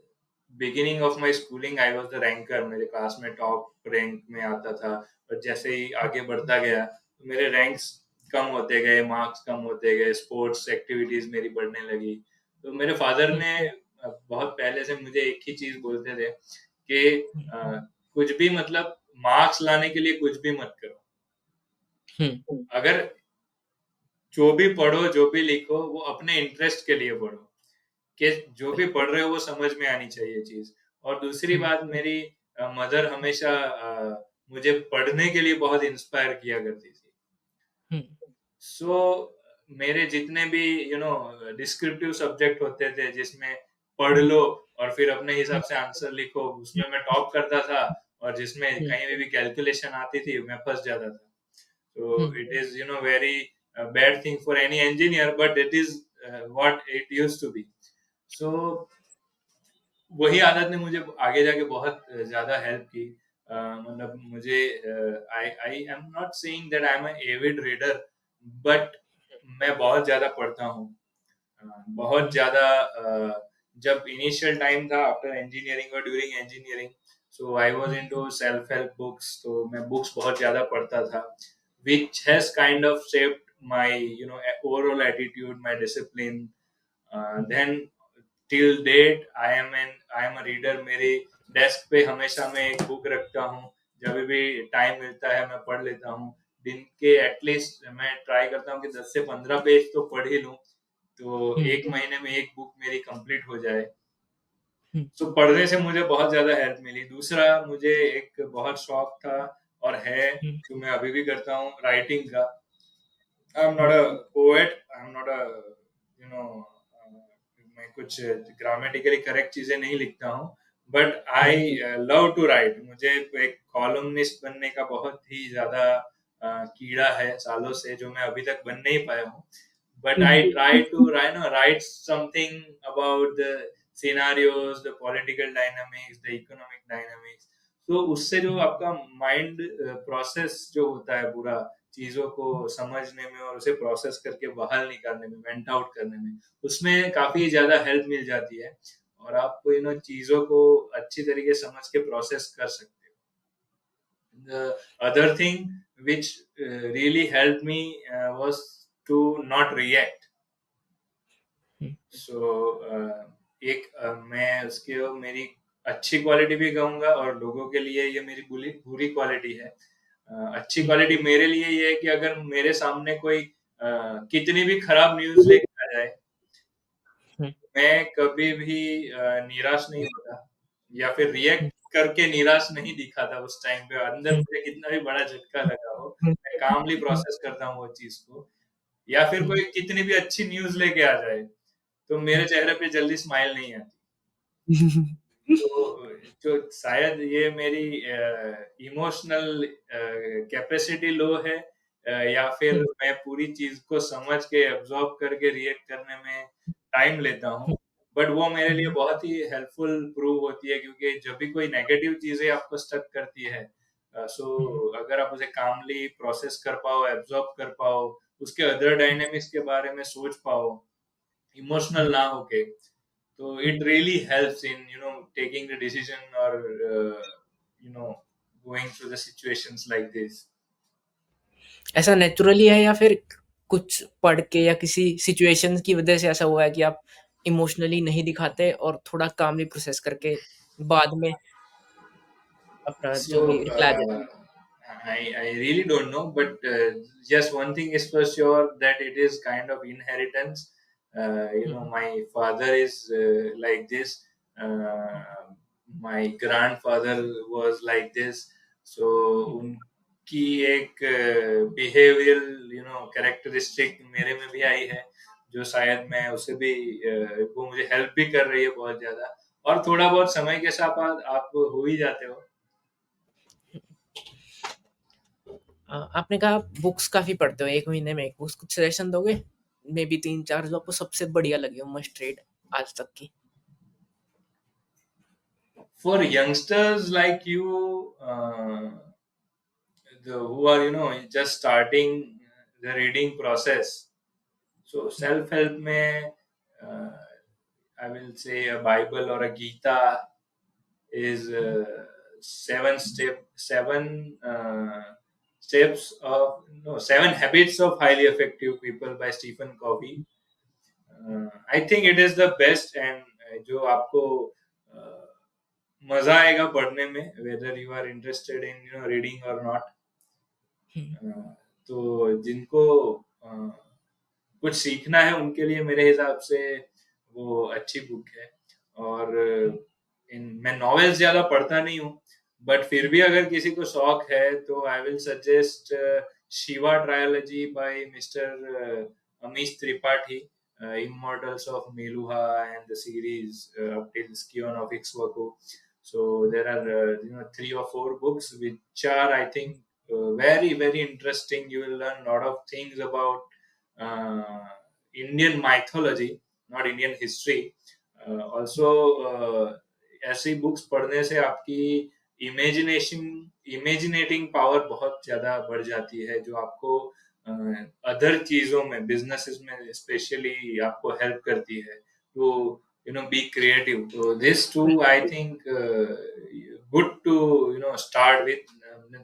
beginning of my schooling I was the ranker. मेरे क्लास में टॉप रैंक में आता था। और जैसे ही आगे बढ़ता गया, तो मेरे रैंक्स कम होते गए, मार्क्स कम होते गए, स्पोर्ट्स एक्टिविटीज मेरी बढ़ने लगी। तो मेरे फादर हुँ, ने बहुत पहले से मुझे एक ही चीज बोलते थे कि कुछ भी, मतलब मार्क्स लाने के लिए कुछ भी मत करो। हुँ, अगर जो भी पढ़ो, जो भी लिखो, वो अपने इंटरेस्ट के लिए पढ़ो, कि जो भी बिल्कुल। पढ़ रहे हो वो समझ में आनी चाहिए चीज़। और दूसरी हुँ, बात, मेरी मदर हमेशा मुझे पढ़ने के लिए बहुत इंस्पायर किया करती थी। हुँ, सो मेरे जितने भी डिस्क्रिप्टिव सब्जेक्ट होते थे जिसमें पढ़ हुँ, लो और फिर अपने हिसाब हुँ, से आंसर लिखो, हुँ, उसमें मैं टॉप करता था। और जिसमें हुँ, कहीं भी कैलकुलेशन आती थी मैं फंस जाता था। हुँ, So it is, very bad thing for any engineer, but it is what it used to be. So वही आदत ने मुझे आगे जाके बहुत ज़्यादा हेल्प की। मतलब मुझे I I am not saying that I am a avid reader, but मैं बहुत ज़्यादा पढ़ता हूँ। बहुत हुँ, ज़्यादा जब इनिशियल टाइम था आफ्टर इंजीनियरिंग और during engineering, so I was um, into self help books, तो मैं बुक्स बहुत ज़्यादा पढ़ता था, which has kind of shaped my overall attitude, my discipline. Um, then till date I am a reader. मेरे desk पे हमेशा मैं एक बुक रखता हूँ, जब भी टाइम मिलता है मैं पढ़ लेता हूँ। दिन के एटलीस्ट मैं ट्राई करता हूँ कि 10 से 15 पेज तो पढ़ ही लूँ, तो हुँ, 1 महीने में 1 बुक मेरी कंप्लीट हो जाए। हुँ, सो पढ़ने से मुझे बहुत ज़्यादा हेल्प मिली। दूसरा, मुझे एक बहुत शौक था और है, हुँ, जो मैं अभी भी करता हूँ, राइटिंग का। I am not um, a poet, I am not a you know मैं कुछ ग्रामेटिकली करेक्ट चीजें नहीं लिखता हूँ, but um, I love to write. मुझे एक कॉलमनिस्ट बनने का बहुत ही ज्यादा कीड़ा है सालों से, जो मैं अभी तक बन नहीं पाया हूँ। But I hmm, try to write something about the scenarios, the political dynamics, the economic dynamics. तो उससे जो हुँ, आपका माइंड प्रोसेस जो होता है पूरा, चीजों को समझने में और उसे प्रोसेस करके बाहर निकालने में, वेंट आउट करने में, उसमें काफी ज्यादा हेल्प मिल जाती है। और आप चीजों को अच्छी तरीके से समझ के प्रोसेस कर सकते हो। The other thing which really helped me was to not react. हुँ, सो एक मैं उसके मेरी अच्छी क्वालिटी भी कहूँगा, और लोगों के लिए ये मेरी बुरी बुरी क्वालिटी है। अच्छी हुँ, क्वालिटी मेरे लिए ये है कि अगर मेरे सामने कोई कितनी भी खराब न्यूज़ लेके आ जाए, हुँ, मैं कभी भी निराश नहीं होता, या फिर रिएक्ट करके निराश नहीं दिखाता उस टाइम पे। अंदर हुँ, मुझे कितना भी बड़ा झटका लगा हो, हुँ, मैं कामली हुँ, प्रोसेस करता हूँ वो चीज़ को। या फिर हुँ, कोई कितनी भी अच्छी न्यूज़ लेके आ जाए, तो मेरे चेहरे पे जल्दी स्माइल नहीं आती। तो जो शायद ये मेरी इमोशनल कैपेसिटी लो है, या फिर हुँ, मैं पूरी चीज़ को समझ के एब्ज़ॉर्ब करके रिएक्ट करने में टाइम लेता हूँ। बट वो मेरे लिए हुँ, बहुत ही हेल्पफुल प्रूव होती है, क्योंकि जब भी कोई नेगेटिव चीज़ें आपको स्टक करती है, हुँ, सो अगर आप उसे कामली प्रोसेस कर पाओ, एब्ज़ॉर्ब कर पाओ, उसके अदर डायनामिक्स के बारे में सोच पाओ, हुँ, इमोशनल ना होके, so hmm. it really helps in taking the decision, or going through the situations like this. ऐसा नेचुरली है या फिर कुछ पढ़ के या किसी सिचुएशन की वजह से ऐसा हुआ है कि आप इमोशनली नहीं दिखाते और थोड़ा कामली प्रोसेस करके बाद में अपना जो भी So रिप्लाई देते हैं? I really don't know, but just one thing is for sure, that it is kind of inheritance. Hmm, My father is like this. Uh, my grandfather was like this. So हुँ, उनकी एक behavioural characteristic मेरे में भी आई है, जो शायद मैं उसे भी वो मुझे हेल्प भी कर रही है बहुत ज्यादा। और थोड़ा बहुत समय के साथ आप हो ही जाते हो। आपने कहा आप बुक्स काफ़ी पढ़ते हो, 1 महीने में 1 बुक्स, कुछ सजेशन दोगे? मेबी 3-4 जो आपको सबसे बढ़िया लगी हो मस्ट रीड आज तक की? For youngsters like you, who are just starting the reading process, so hmm, self help में, uh, I will say a Bible or a Gita is hmm, 7 habits of highly effective people by Stephen Covey. I think it is the best, and जो आपको uh, मजा आएगा पढ़ने में, whether you are interested in reading or not. हुँ, तो जिनको कुछ सीखना है उनके लिए मेरे हिसाब से वो अच्छी बुक है। और हुँ, मैं नॉवेल्स ज्यादा पढ़ता नहीं हूँ, बट फिर हुँ, भी अगर किसी को शौक है तो I will suggest Shiva trilogy by mister Amish Tripathi, Immortals of Meluha and the series up till Scion of Ixwaco. So there are three or four books which are, I think, very very interesting. You will learn a lot of things about uh, Indian mythology, not Indian history. Also, ऐसी books पढ़ने से आपकी imagination इमेजिनेटिंग power बहुत ज्यादा बढ़ जाती है, जो आपको अदर चीजों में, बिजनेसेस में स्पेशली आपको हेल्प करती है टू बी क्रिएटिव। तो दिस टू आई बिल्कुल। Think good to start with.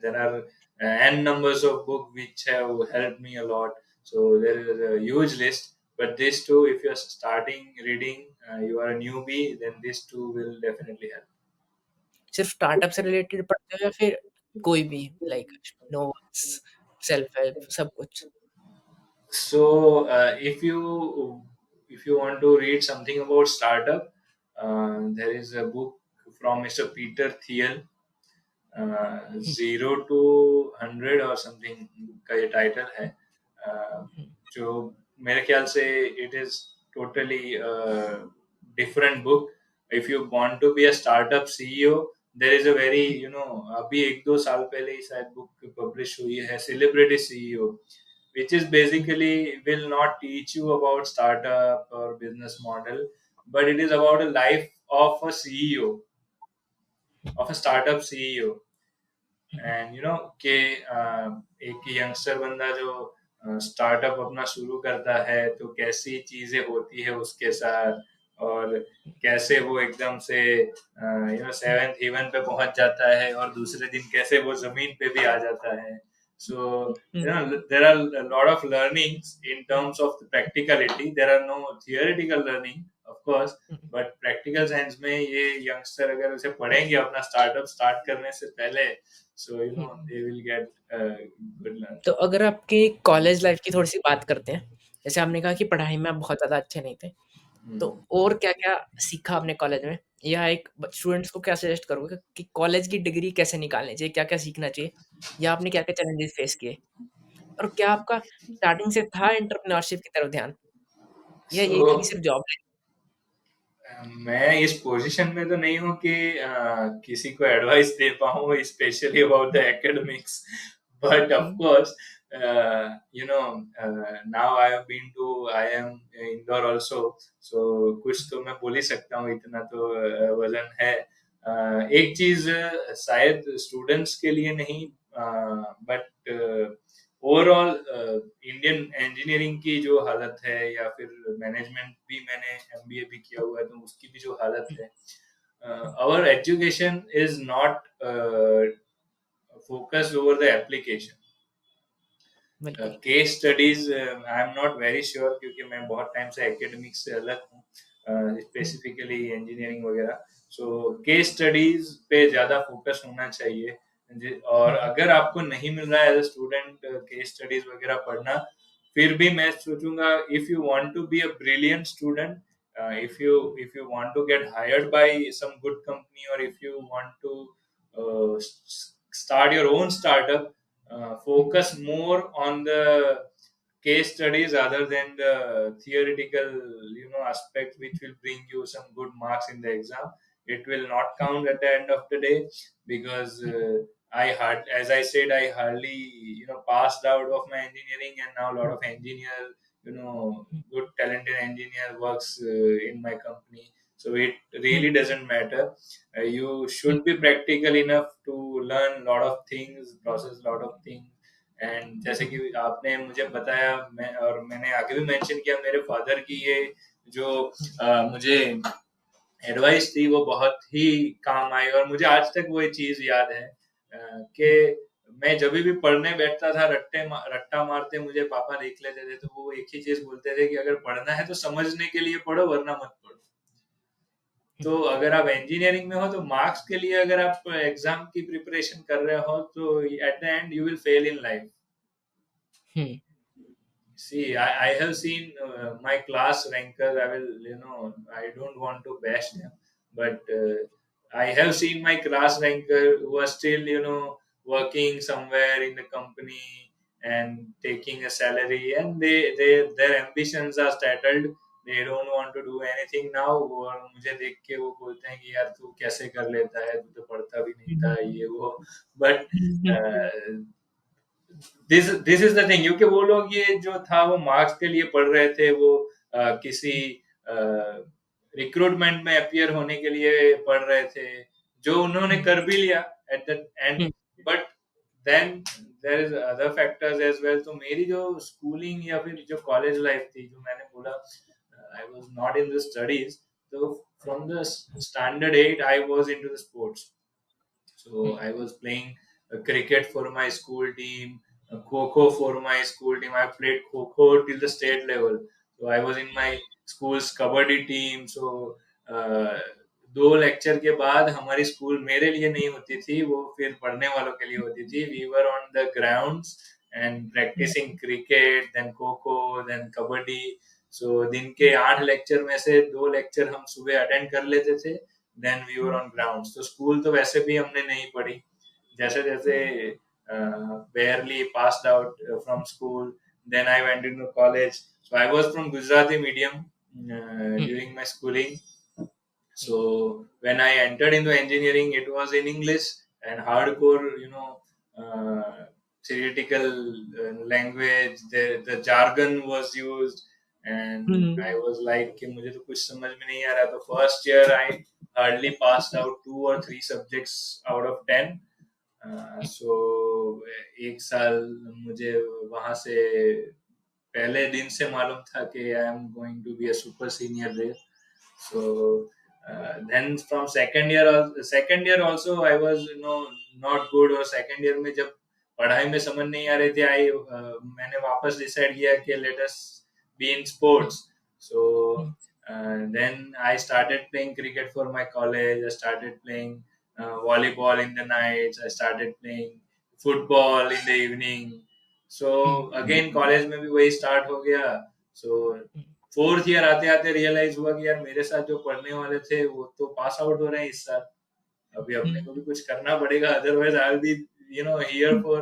There are n numbers of book which have helped me a lot, so there is a huge list. But these two, if you're starting reading, you are a newbie, then these two will definitely help. सिर्फ़ startup से related पढ़ते हो या फिर कोई भी like novels, self help सब कुछ? So if you want to read something about startup, there is a book from Mr. Peter Thiel, hmm, 0 to 100 और समथिंग का ये टाइटल है। हुँ, जो मेरे ख्याल से it is totally different book. If you want to be a startup CEO, there is a very um, अभी 1-2 साल पहले ही शायद बुक पब्लिश हुई है, celebrity CEO, which is hmm, basically will not teach you about startup or business model, but it is about a life of a CEO, of a startup CEO। Hmm, and कि एक youngster बंदा जो startup अपना शुरू करता है तो कैसी चीजें होती है उसके साथ, और कैसे वो एकदम से हुँ, सेवेंथ हेवन पे पहुंच जाता है और दूसरे दिन कैसे वो जमीन पे भी आ जाता है। So um, there are lot of learnings in terms of practicality, there are no theoretical learning of course, um, but practical science में ये यंगस्टर अगर उसे पढ़ेंगे अपना स्टार्टअप स्टार्ट करने से पहले, so hmm. they will get good learn. तो अगर आपकी कॉलेज लाइफ़ की थोड़ी-सी बात करते हैं, जैसे आपने कहा कि पढ़ाई में आप बहुत ज़्यादा अच्छे नहीं थे, तो Hmm. और क्या-क्या सीखा आपने कॉलेज में? या एक ब स्टूडेंट्स को क्या सजेस्ट करोगे कि कॉलेज की डिग्री कैसे निकालनी चाहिए? क्या-क्या सीखना चाहिए? या आपने क्या-क्या चैलेंजेस फेस किए? और क्या आपका स्टार्टिंग से था एंटरप्रेन्योरशिप की तरफ ध्यान? या यही था कि So सिर्फ जॉब ले मैं इस पोजीशन में तो नहीं हूँ कि किसी को एडवाइस दे पाऊँ specially about the academics, but of um, course now I have been to I am Indore also, so कुछ तो मैं बोल ही सकता हूँ, इतना तो वजन है। एक चीज शायद स्टूडेंट्स के लिए नहीं, बट ओवरऑल इंडियन इंजीनियरिंग की जो हालत है, या फिर मैनेजमेंट भी मैंने एमबीए भी किया हुआ है तो उसकी भी जो हालत हुँ, है, um, our education is not focused over the application. बिल्कुल। Case studies I am not very sure, क्योंकि मैं बहुत टाइम से एकेडमिक्स से अलग हूँ, हुँ, स्पेसिफिकली इंजीनियरिंग वगैरह। सो केस स्टडीज पे ज्यादा फोकस होना चाहिए। और हुँ, अगर आपको नहीं मिल रहा है as a student case studies वगैरह पढ़ना, फिर भी मैं सोचूंगा, if you want to be a brilliant student, if you want to get hired by some good company, or if you want to start your own startup, hmm, focus more on the case studies other than the theoretical aspect, which will bring you some good marks in the exam. It will not hmm, count at the end of the day, because hmm, as I said, I hardly passed out of my engineering, and now a lot of engineer, hmm, good talented engineer works in my company. So it hmm, really doesn't matter. You hmm, should be practical enough to learn lot of things, process lot of things। And जैसे हुँ, कि आपने मुझे बताया, मैं और मैंने आगे भी मेंशन किया, मेरे फादर की ये जो मुझे एडवाइस थी वो बहुत ही काम आई, और मुझे आज तक वो चीज याद है कि हुँ, मैं जब भी पढ़ने बैठता था, रट्टा मारते मुझे पापा देख लेते थे, तो वो एक ही चीज बोलते थे कि अगर पढ़ना है तो समझने के लिए पढ़ो, वरना मत पढ़ो। हुँ, तो अगर आप इंजीनियरिंग में हो तो मार्क्स के लिए अगर आप एग्जाम की प्रिपरेशन कर रहे हो, तो eight the and you will fail in life. Hmm. See, I have seen my class rankers. I will, I don't want to bash them, but I have seen my class ranker who are still, working somewhere in the company and taking a salary, and their ambitions are settled. They don't want to do anything now. और मुझे देख के वो बोलते हैं कि यार तू कैसे कर लेता है, तू तो पढ़ता भी नहीं था ये वो, but this is the thing, क्योंकि वो लोग ये जो था वो मार्क्स के लिए पढ़ रहे थे, वो किसी रिक्रूटमेंट में अपियर होने के लिए पढ़ रहे थे, जो उन्होंने कर भी लिया at the end, but then there is other factors as well. तो मेरी जो स्कूलिंग या फिर जो कॉलेज लाइफ थी, जो मैंने बोला I was not in the studies, तो from the standard 8 I was into the sports. So I was playing cricket for my school team, kho for my school team. I played kho till the state level. So I was in my school's kabaddi team. So uh, दो lecture के बाद हमारी school मेरे लिए नहीं होती थी, वो फिर पढ़ने वालों के लिए होती थी। We were on the grounds and practicing cricket, then kho kho, then kabaddi. सो दिन के 8 लेक्चर में से 2 लेक्चर हम सुबह अटेंड कर लेते थे, then we were on ground. तो स्कूल तो वैसे भी हमने नहीं पढ़ी, जैसे जैसे barely passed out from school, then I went into college. So I was from Gujarati medium during my schooling. So when I entered into engineering, it was in English and hardcore, theoretical language. The jargon was used, and I was like, कि मुझे तो कुछ समझ में नहीं आ रहा। तो first year I hardly passed out 2 or 3 subjects out of 10. So एक साल मुझे वहां से पहले दिन से मालूम था कि I am going to be a super senior there. So then from second year also I was not good, और second year में जब पढ़ाई में समझ नहीं आ रही थी, मैंने वापस डिसाइड किया कि let us be in sports. So then I started playing cricket for my college. I started playing volleyball in the nights. I started playing football in the evening. So again college में भी वही start हो गया। So fourth year आते आते realise हुआ कि यार मेरे साथ जो पढ़ने वाले थे वो तो पास आउट हो रहे हैं इस साल, अभी अपने को भी कुछ करना पड़ेगा, otherwise I will be here for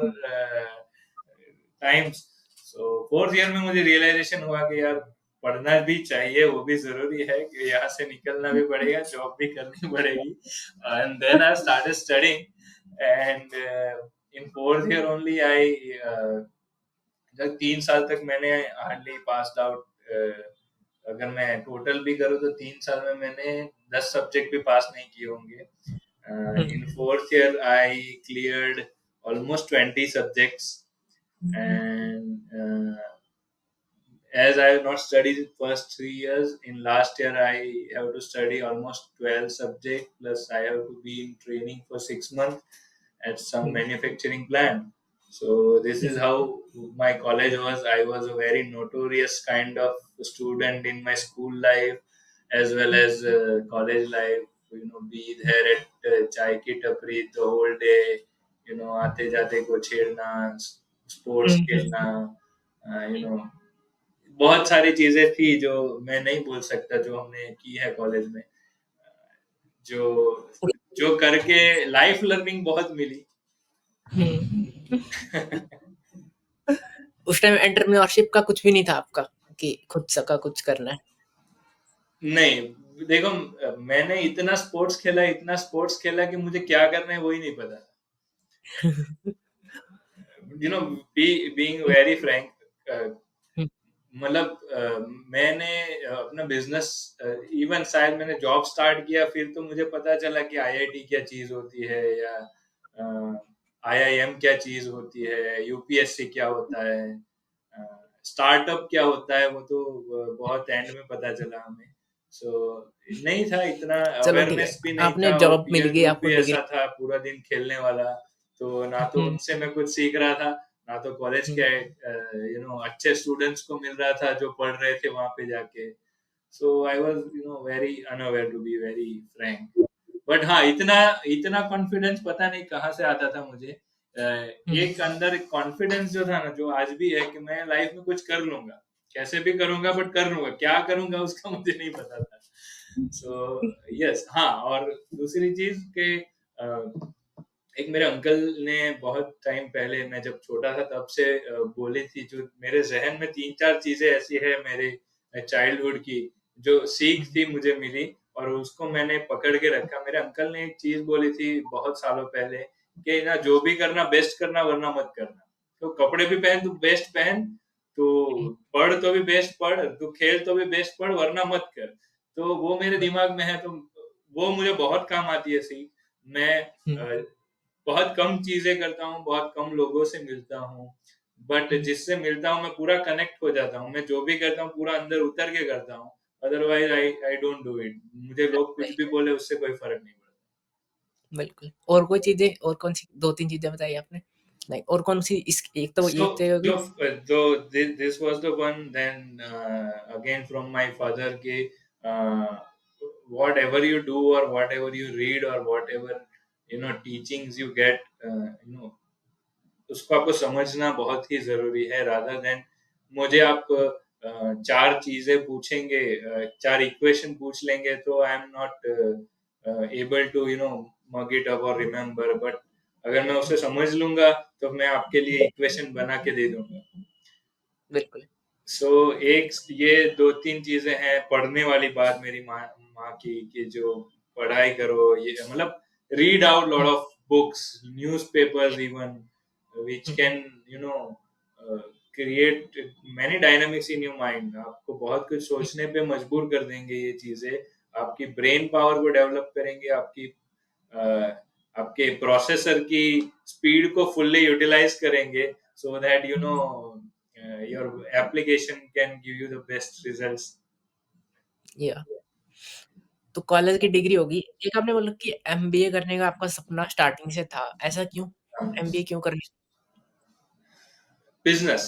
times. So fourth year में मुझे रियलाइजेशन हुआ कि यार पढ़ना भी चाहिए, वो भी जरूरी है, कि यहाँ से निकलना भी पड़ेगा, जॉब भी करनी पड़ेगी। And then I started studying, and in fourth year only I, जब 3 साल तक मैंने हार्डली पास्ड आउट। अगर मैं टोटल भी करूँ तो 3 साल में मैंने 10 सब्जेक्ट भी पास नहीं किए होंगे। इन fourth year I cleared almost 20 subjects, and as I have not studied the first 3 years, in last year I have to study almost 12 subjects, plus I have to be in training for 6 months at some manufacturing plant. So this is how my college was. I was a very notorious kind of student in my school life as well as college life. Be there at chai ki tapri the whole day. आते जाते को छेड़ना, sports खेलना, you know बहुत सारी चीजें थी जो मैं नहीं बोल सकता, जो हमने की है कॉलेज में, जो जो करके लाइफ लर्निंग बहुत मिली। उस टाइम एंटरप्रेन्योरशिप का कुछ भी नहीं था आपका कि खुद का कुछ करना है? नहीं, देखो, मैंने इतना स्पोर्ट्स खेला कि मुझे क्या करना है वही नहीं पता। बीइंग वेरी फ्रैंक, मतलब मैंने अपना बिजनेस, इवन शायद मैंने जॉब स्टार्ट किया फिर तो मुझे पता चला कि आईआईटी क्या चीज होती है, या आईआईएम क्या चीज होती है, यूपीएससी क्या होता है, स्टार्टअप क्या होता है, वो तो बहुत एंड में पता चला हमें। सो नहीं था इतना चलो ठीक है, अवेयरनेस भी नहीं आपने था, और जॉब मिल पीयर गई, ग्रुप आपको भी डिग्री। ऐसा था पूरा दिन खेलने वाला, तो ना तो उनसे मैं कुछ सीख रहा था, ना तो कॉलेज के अच्छे स्टूडेंट्स को मिल रहा था जो पढ़ रहे थे वहां पे जाके। So I was very unaware, to be very frank. But हाँ, इतना इतना कॉन्फिडेंस पता नहीं कहाँ से आता था मुझे। हुँ, एक अंदर एक कॉन्फिडेंस जो था ना, जो आज भी है कि मैं लाइफ में कुछ कर लूंगा, कैसे भी करूंगा बट कर लूंगा, क्या करूंगा उसका मुझे नहीं पता था। सो यस, हाँ। और दूसरी चीज के एक मेरे अंकल ने बहुत टाइम पहले, मैं जब छोटा था तब से बोली थी, जो मेरे जहन में तीन चार चीजें ऐसी है मेरे चाइल्डहुड की, जो सीख हुँ, थी मुझे मिली और उसको मैंने पकड़ के रखा। मेरे अंकल ने एक चीज बोली थी बहुत सालों पहले कि ना, जो भी करना बेस्ट करना, वरना मत करना। तो कपड़े भी पहन, तू बेस्ट पहन, तू हुँ, पढ़ तो भी बेस्ट पढ़, तू खेल तो भी बेस्ट पढ़, वरना मत कर। तो वो मेरे बिल दिमाग में है, तो वो मुझे बहुत काम आती है सीख। मैं हुँ, अ, बहुत कम चीजें करता हूँ, बहुत कम लोगों से मिलता हूँ, बट हुँ, जिससे मिलता हूँ मैं पूरा कनेक्ट हो जाता हूँ। मैं जो भी करता हूँ पूरा अंदर उतर के करता हूँ। Otherwise I I don't do it. मुझे लोग कुछ भी बिल्कुल, बोले, उससे कोई फर्क नहीं पड़ता। बिल्कुल। और कोई चीज़ें और कौन-सी 2-3 चीज़ें बताई आपने? लाइक और कौन-सी इस एक तो ये So, तो होगी। this was the one. Then again from my father कि uh, whatever you do or whatever you read or whatever teachings you get, उसको आपको समझना बहुत ही ज़रूरी है, रादर देन मुझे आप चार चीज़ें पूछेंगे, चार इक्वेशन पूछ लेंगे तो I am not able to mug it up और रिमेंबर, बट अगर मैं उसे समझ लूँगा तो मैं आपके लिए इक्वेशन बना के दे दूँगा। बिल्कुल। सो एक ये 2-3 चीज़ें हैं। पढ़ने वाली बात मेरी माँ माँ की कि जो पढ़ाई करो, ये मतलब read out lot hmm, of books, newspapers even which hmm, can a, create many dynamics in your mind. आपको बहुत कुछ हुँ, सोचने पे मजबूर कर देंगे ये चीज़ें। आपकी ब्रेन पावर को डेवलप करेंगे, अ, आपके प्रोसेसर की स्पीड को फुल्ली यूटिलाइज करेंगे, so that hmm, your application can give you the best results. या तो कॉलेज की डिग्री होगी। एक आपने बोला कि एमबीए करने का आपका सपना स्टार्टिंग से था, ऐसा क्यों? एमबीए क्यों करनी? Business.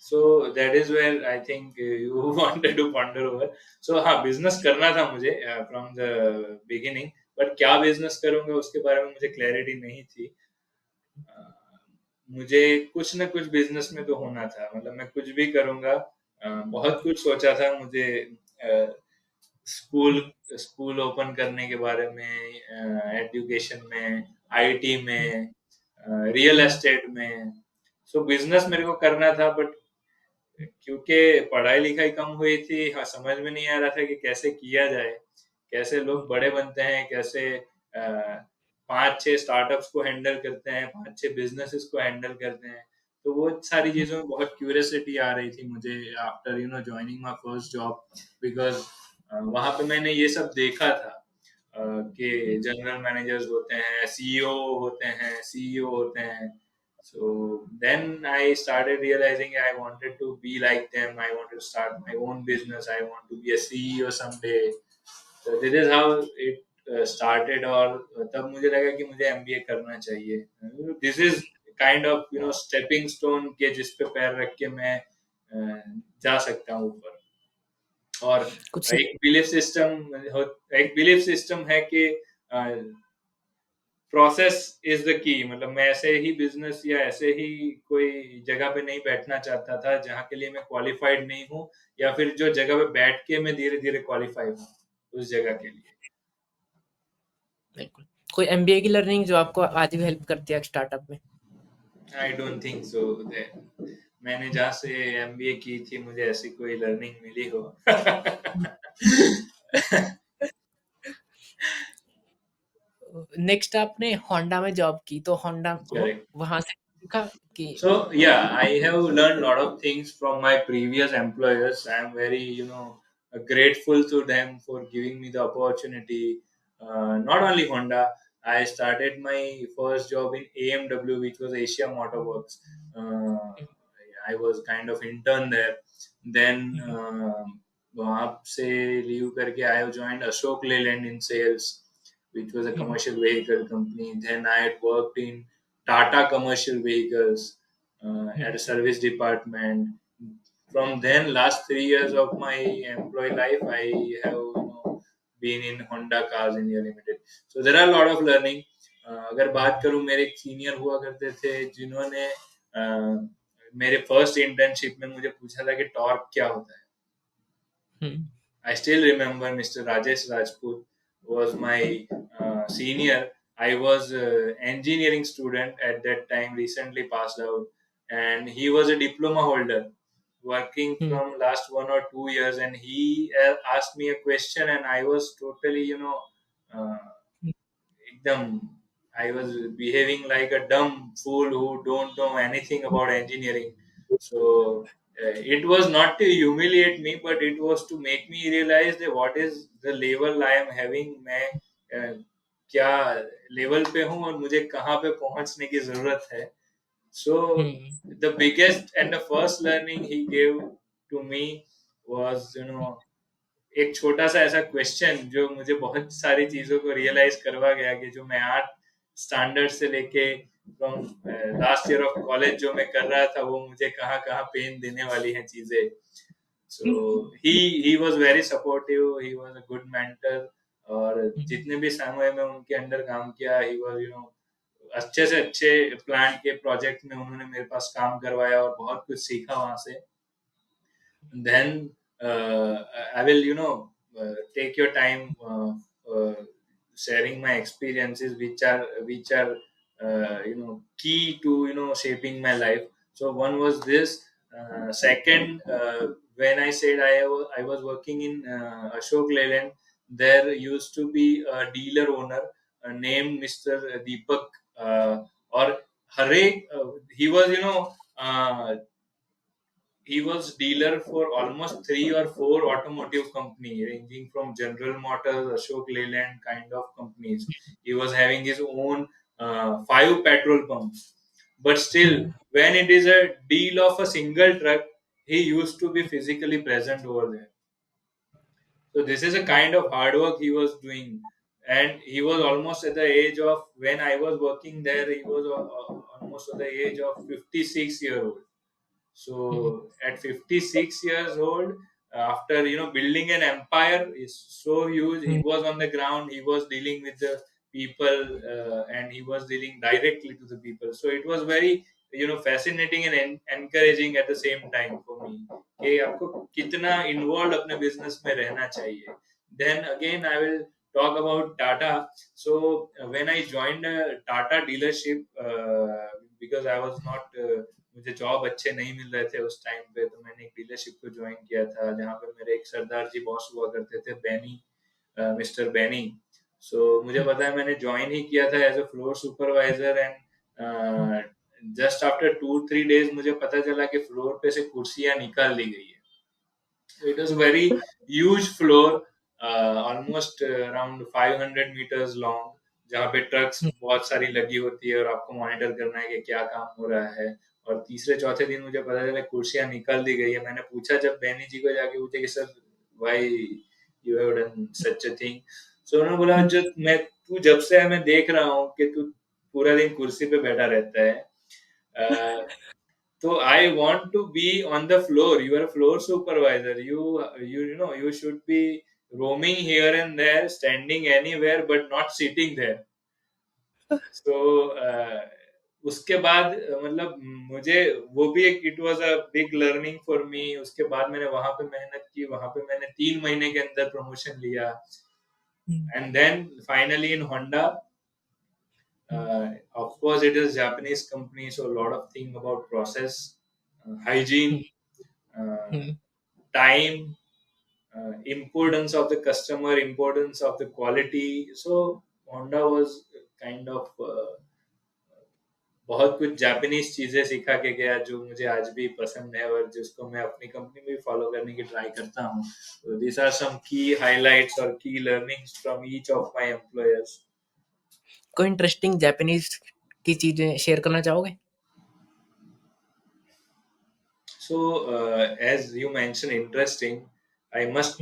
So that is where I think you wanted to ponder over. So हाँ, business करना था मुझे from the beginning, but क्या business करूँगा उसके बारे में मुझे clarity नहीं थी। अ, मुझे कुछ ना कुछ बिजनेस में तो होना था, मतलब मैं कुछ भी करूँगा। बहुत कुछ सोचा था मुझे, अ, स्कूल हुँ, स्कूल ओपन करने के बारे में, एजुकेशन में, आईटी हुँ, में, रियल हुँ, एस्टेट में। सो बिजनेस मेरे को करना था, बट क्योंकि पढ़ाई-लिखाई कम हुई थी, हाँ, समझ में नहीं आ रहा था कि कैसे किया जाए, कैसे हुँ, लोग बड़े बनते हैं, कैसे 5-6 स्टार्टअप्स को हैंडल करते हैं, 5-6 बिज़नेसेस को हैंडल करते हैं। तो वो सारी हुँ, चीज़ों में बहुत क्यूरियोसिटी आ रही थी मुझे after joining my first job, because वहाँ पे मैंने ये सब देखा था, हुँ, कि जनरल मैनेजर्स होते हैं, सीईओ होते हैं, सीईओ होते हैं। So then I started realizing I wanted to be like them. I wanted to start my own business. I want to be a CEO someday. So this is how it started. और तब मुझे लगा कि मुझे MBA करना चाहिए। This is kind of stepping stone के जिस पे पैर रख के मैं जा सकता हूँ ऊपर। और कुछ एक बिलीफ सिस्टम एक बिलीफ सिस्टम है कि प्रोसेस इज द की। मतलब मैं ऐसे ही बिजनेस या ऐसे ही कोई जगह पे नहीं बैठना चाहता था जहाँ के लिए मैं क्वालिफाइड नहीं हूँ, या फिर जो जगह पे बैठ के मैं धीरे धीरे क्वालिफाई हूँ उस जगह के लिए। बिल्कुल। कोई एमबीए की लर्निंग जो आपको आज भी हेल्प करती है स्टार्टअप में? I don't think so. मैंने जहाँ से एमबीए की थी मुझे ऐसी कोई लर्निंग मिली हो। हुँ। नेक्स्ट आपने होंडा में जॉब की, तो होंडा हो करेक्ट। वहाँ से सीखा कि So yeah, I have learned a lot of things from my previous employers. I am very, grateful to them for giving me the opportunity. Not only Honda, I started my first job in AMW, which was Asia Motor Works. Uh, hmm, I was kind of intern there. Then हुँ, वहाँ से leave करके I have joined Ashok Leyland in sales, which was a hmm, commercial vehicle company. Then I had worked in Tata Commercial Vehicles hmm, at a service department. From then, last 3 years of my employee life, I have been in Honda Cars India Limited. So there are a lot of learning. अगर बात करूं, मेरे एक senior हुआ करते थे जिन्होंने मेरे फर्स्ट इंटर्नशिप में मुझे पूछा था कि टॉर्क क्या होता है। हम्म। I still remember Mr. Rajesh Rajput was my senior. I was an engineering student at that time, recently passed out, and he was a diploma holder working hmm. from last 1 or 2 years. And he asked me a question, and I was totally, uh, एकदम, I was behaving like a dumb fool who don't know anything about engineering. So it was not to humiliate me, but it was to make me realize that what is the level I am having. मैं क्या level पे हूँ और मुझे कहाँ पे पहुंचने की जरूरत है. So hmm. the biggest and the first learning he gave to me was, एक छोटा सा ऐसा क्वेश्चन जो मुझे बहुत सारी चीजों को रियलाइज करवा गया कि जो मैं आर्ट स्टैंडर्ड से लेके from last year of college जो मैं कर रहा था वो मुझे कहाँ कहाँ पेन देने वाली हैं चीजें. So he was very supportive, he was a good mentor. और जितने भी समय में उनके अंडर काम किया, ही वाज अच्छे से अच्छे प्लांट के प्रोजेक्ट में उन्होंने मेरे पास काम करवाया और बहुत कुछ सीखा वहां से. Then I will, take your time sharing my experiences, which are key to shaping my life. So one was this. Second, when I said I was working in Ashok Leyland, there used to be a dealer owner named Mr. Deepak, or Hare. He was, he was dealer for almost 3 or 4 automotive company ranging from General Motors, Ashok Leyland kind of companies. He was having his own 5 petrol pumps. But still, when it is a deal of a single truck, he used to be physically present over there. So this is a kind of hard work he was doing. And he was almost at the age of, when I was working there, he was almost at the age of 56-year-old. So at 56 years old, after building an empire is so huge, he was on the ground. He was dealing with the people, and he was dealing directly to the people. So it was very fascinating and encouraging at the same time for me. कि आपको कितना involved अपने business में रहना चाहिए. Then again, I will talk about Tata. So when I joined a Tata dealership, because I was not मुझे job अच्छे नहीं मिल रहे थे उस टाइम पे, तो मैंने एक डीलरशिप को ज्वाइन किया था जहाँ पे मेरे एक सरदार जी बॉस हुआ करते थे, बैनी, मिस्टर बैनी. सो मुझे पता है मैंने ज्वाइन ही किया था as a floor supervisor. And just after 2-3 days मुझे पता चला कि फ्लोर पे से कुर्सियां निकाल ली गई है. It was a very huge floor, almost around 500 meters long, जहाँ पे ट्रक्स बहुत सारी लगी होती है और आपको मॉनिटर करना है कि क्या काम हो रहा है. और तीसरे चौथे दिन मुझे पता चला कुर्सियां निकाल दी गई है. मैंने पूछा जब बैनी जी को जाके पूछा कि sir, why you have done such a thing. So उन्होंने बोला, जो मैं तू जब से है मैं देख रहा हूँ कि तू पूरा दिन कुर्सी पे बैठा रहता है. So I want to be on the floor. You are a floor supervisor. You should be roaming here and there, standing anywhere, but not sitting there. So उसके बाद मतलब मुझे वो भी एक, it was a big learning for me. उसके बाद मैंने वहां पे मेहनत की. वहां पे मैंने 3 महीने के अंदर प्रमोशन लिया. And then finally in Honda. Of course, it is Japanese company, so a lot of thing about process, hygiene, uh, time, importance of the customer, importance of the quality. So Honda was kind of बहुत कुछ Japanese चीजें सिखा के गया जो मुझे आज भी पसंद है और जिसको मैं अपनी कंपनी में भी फॉलो करने की ट्राई करता हूँ. So these are some key highlights or key learnings from each of my employers. कोई इंटरेस्टिंग जापानीज की चीजें शेयर करना चाहोगे? So, as you mentioned, interesting, I must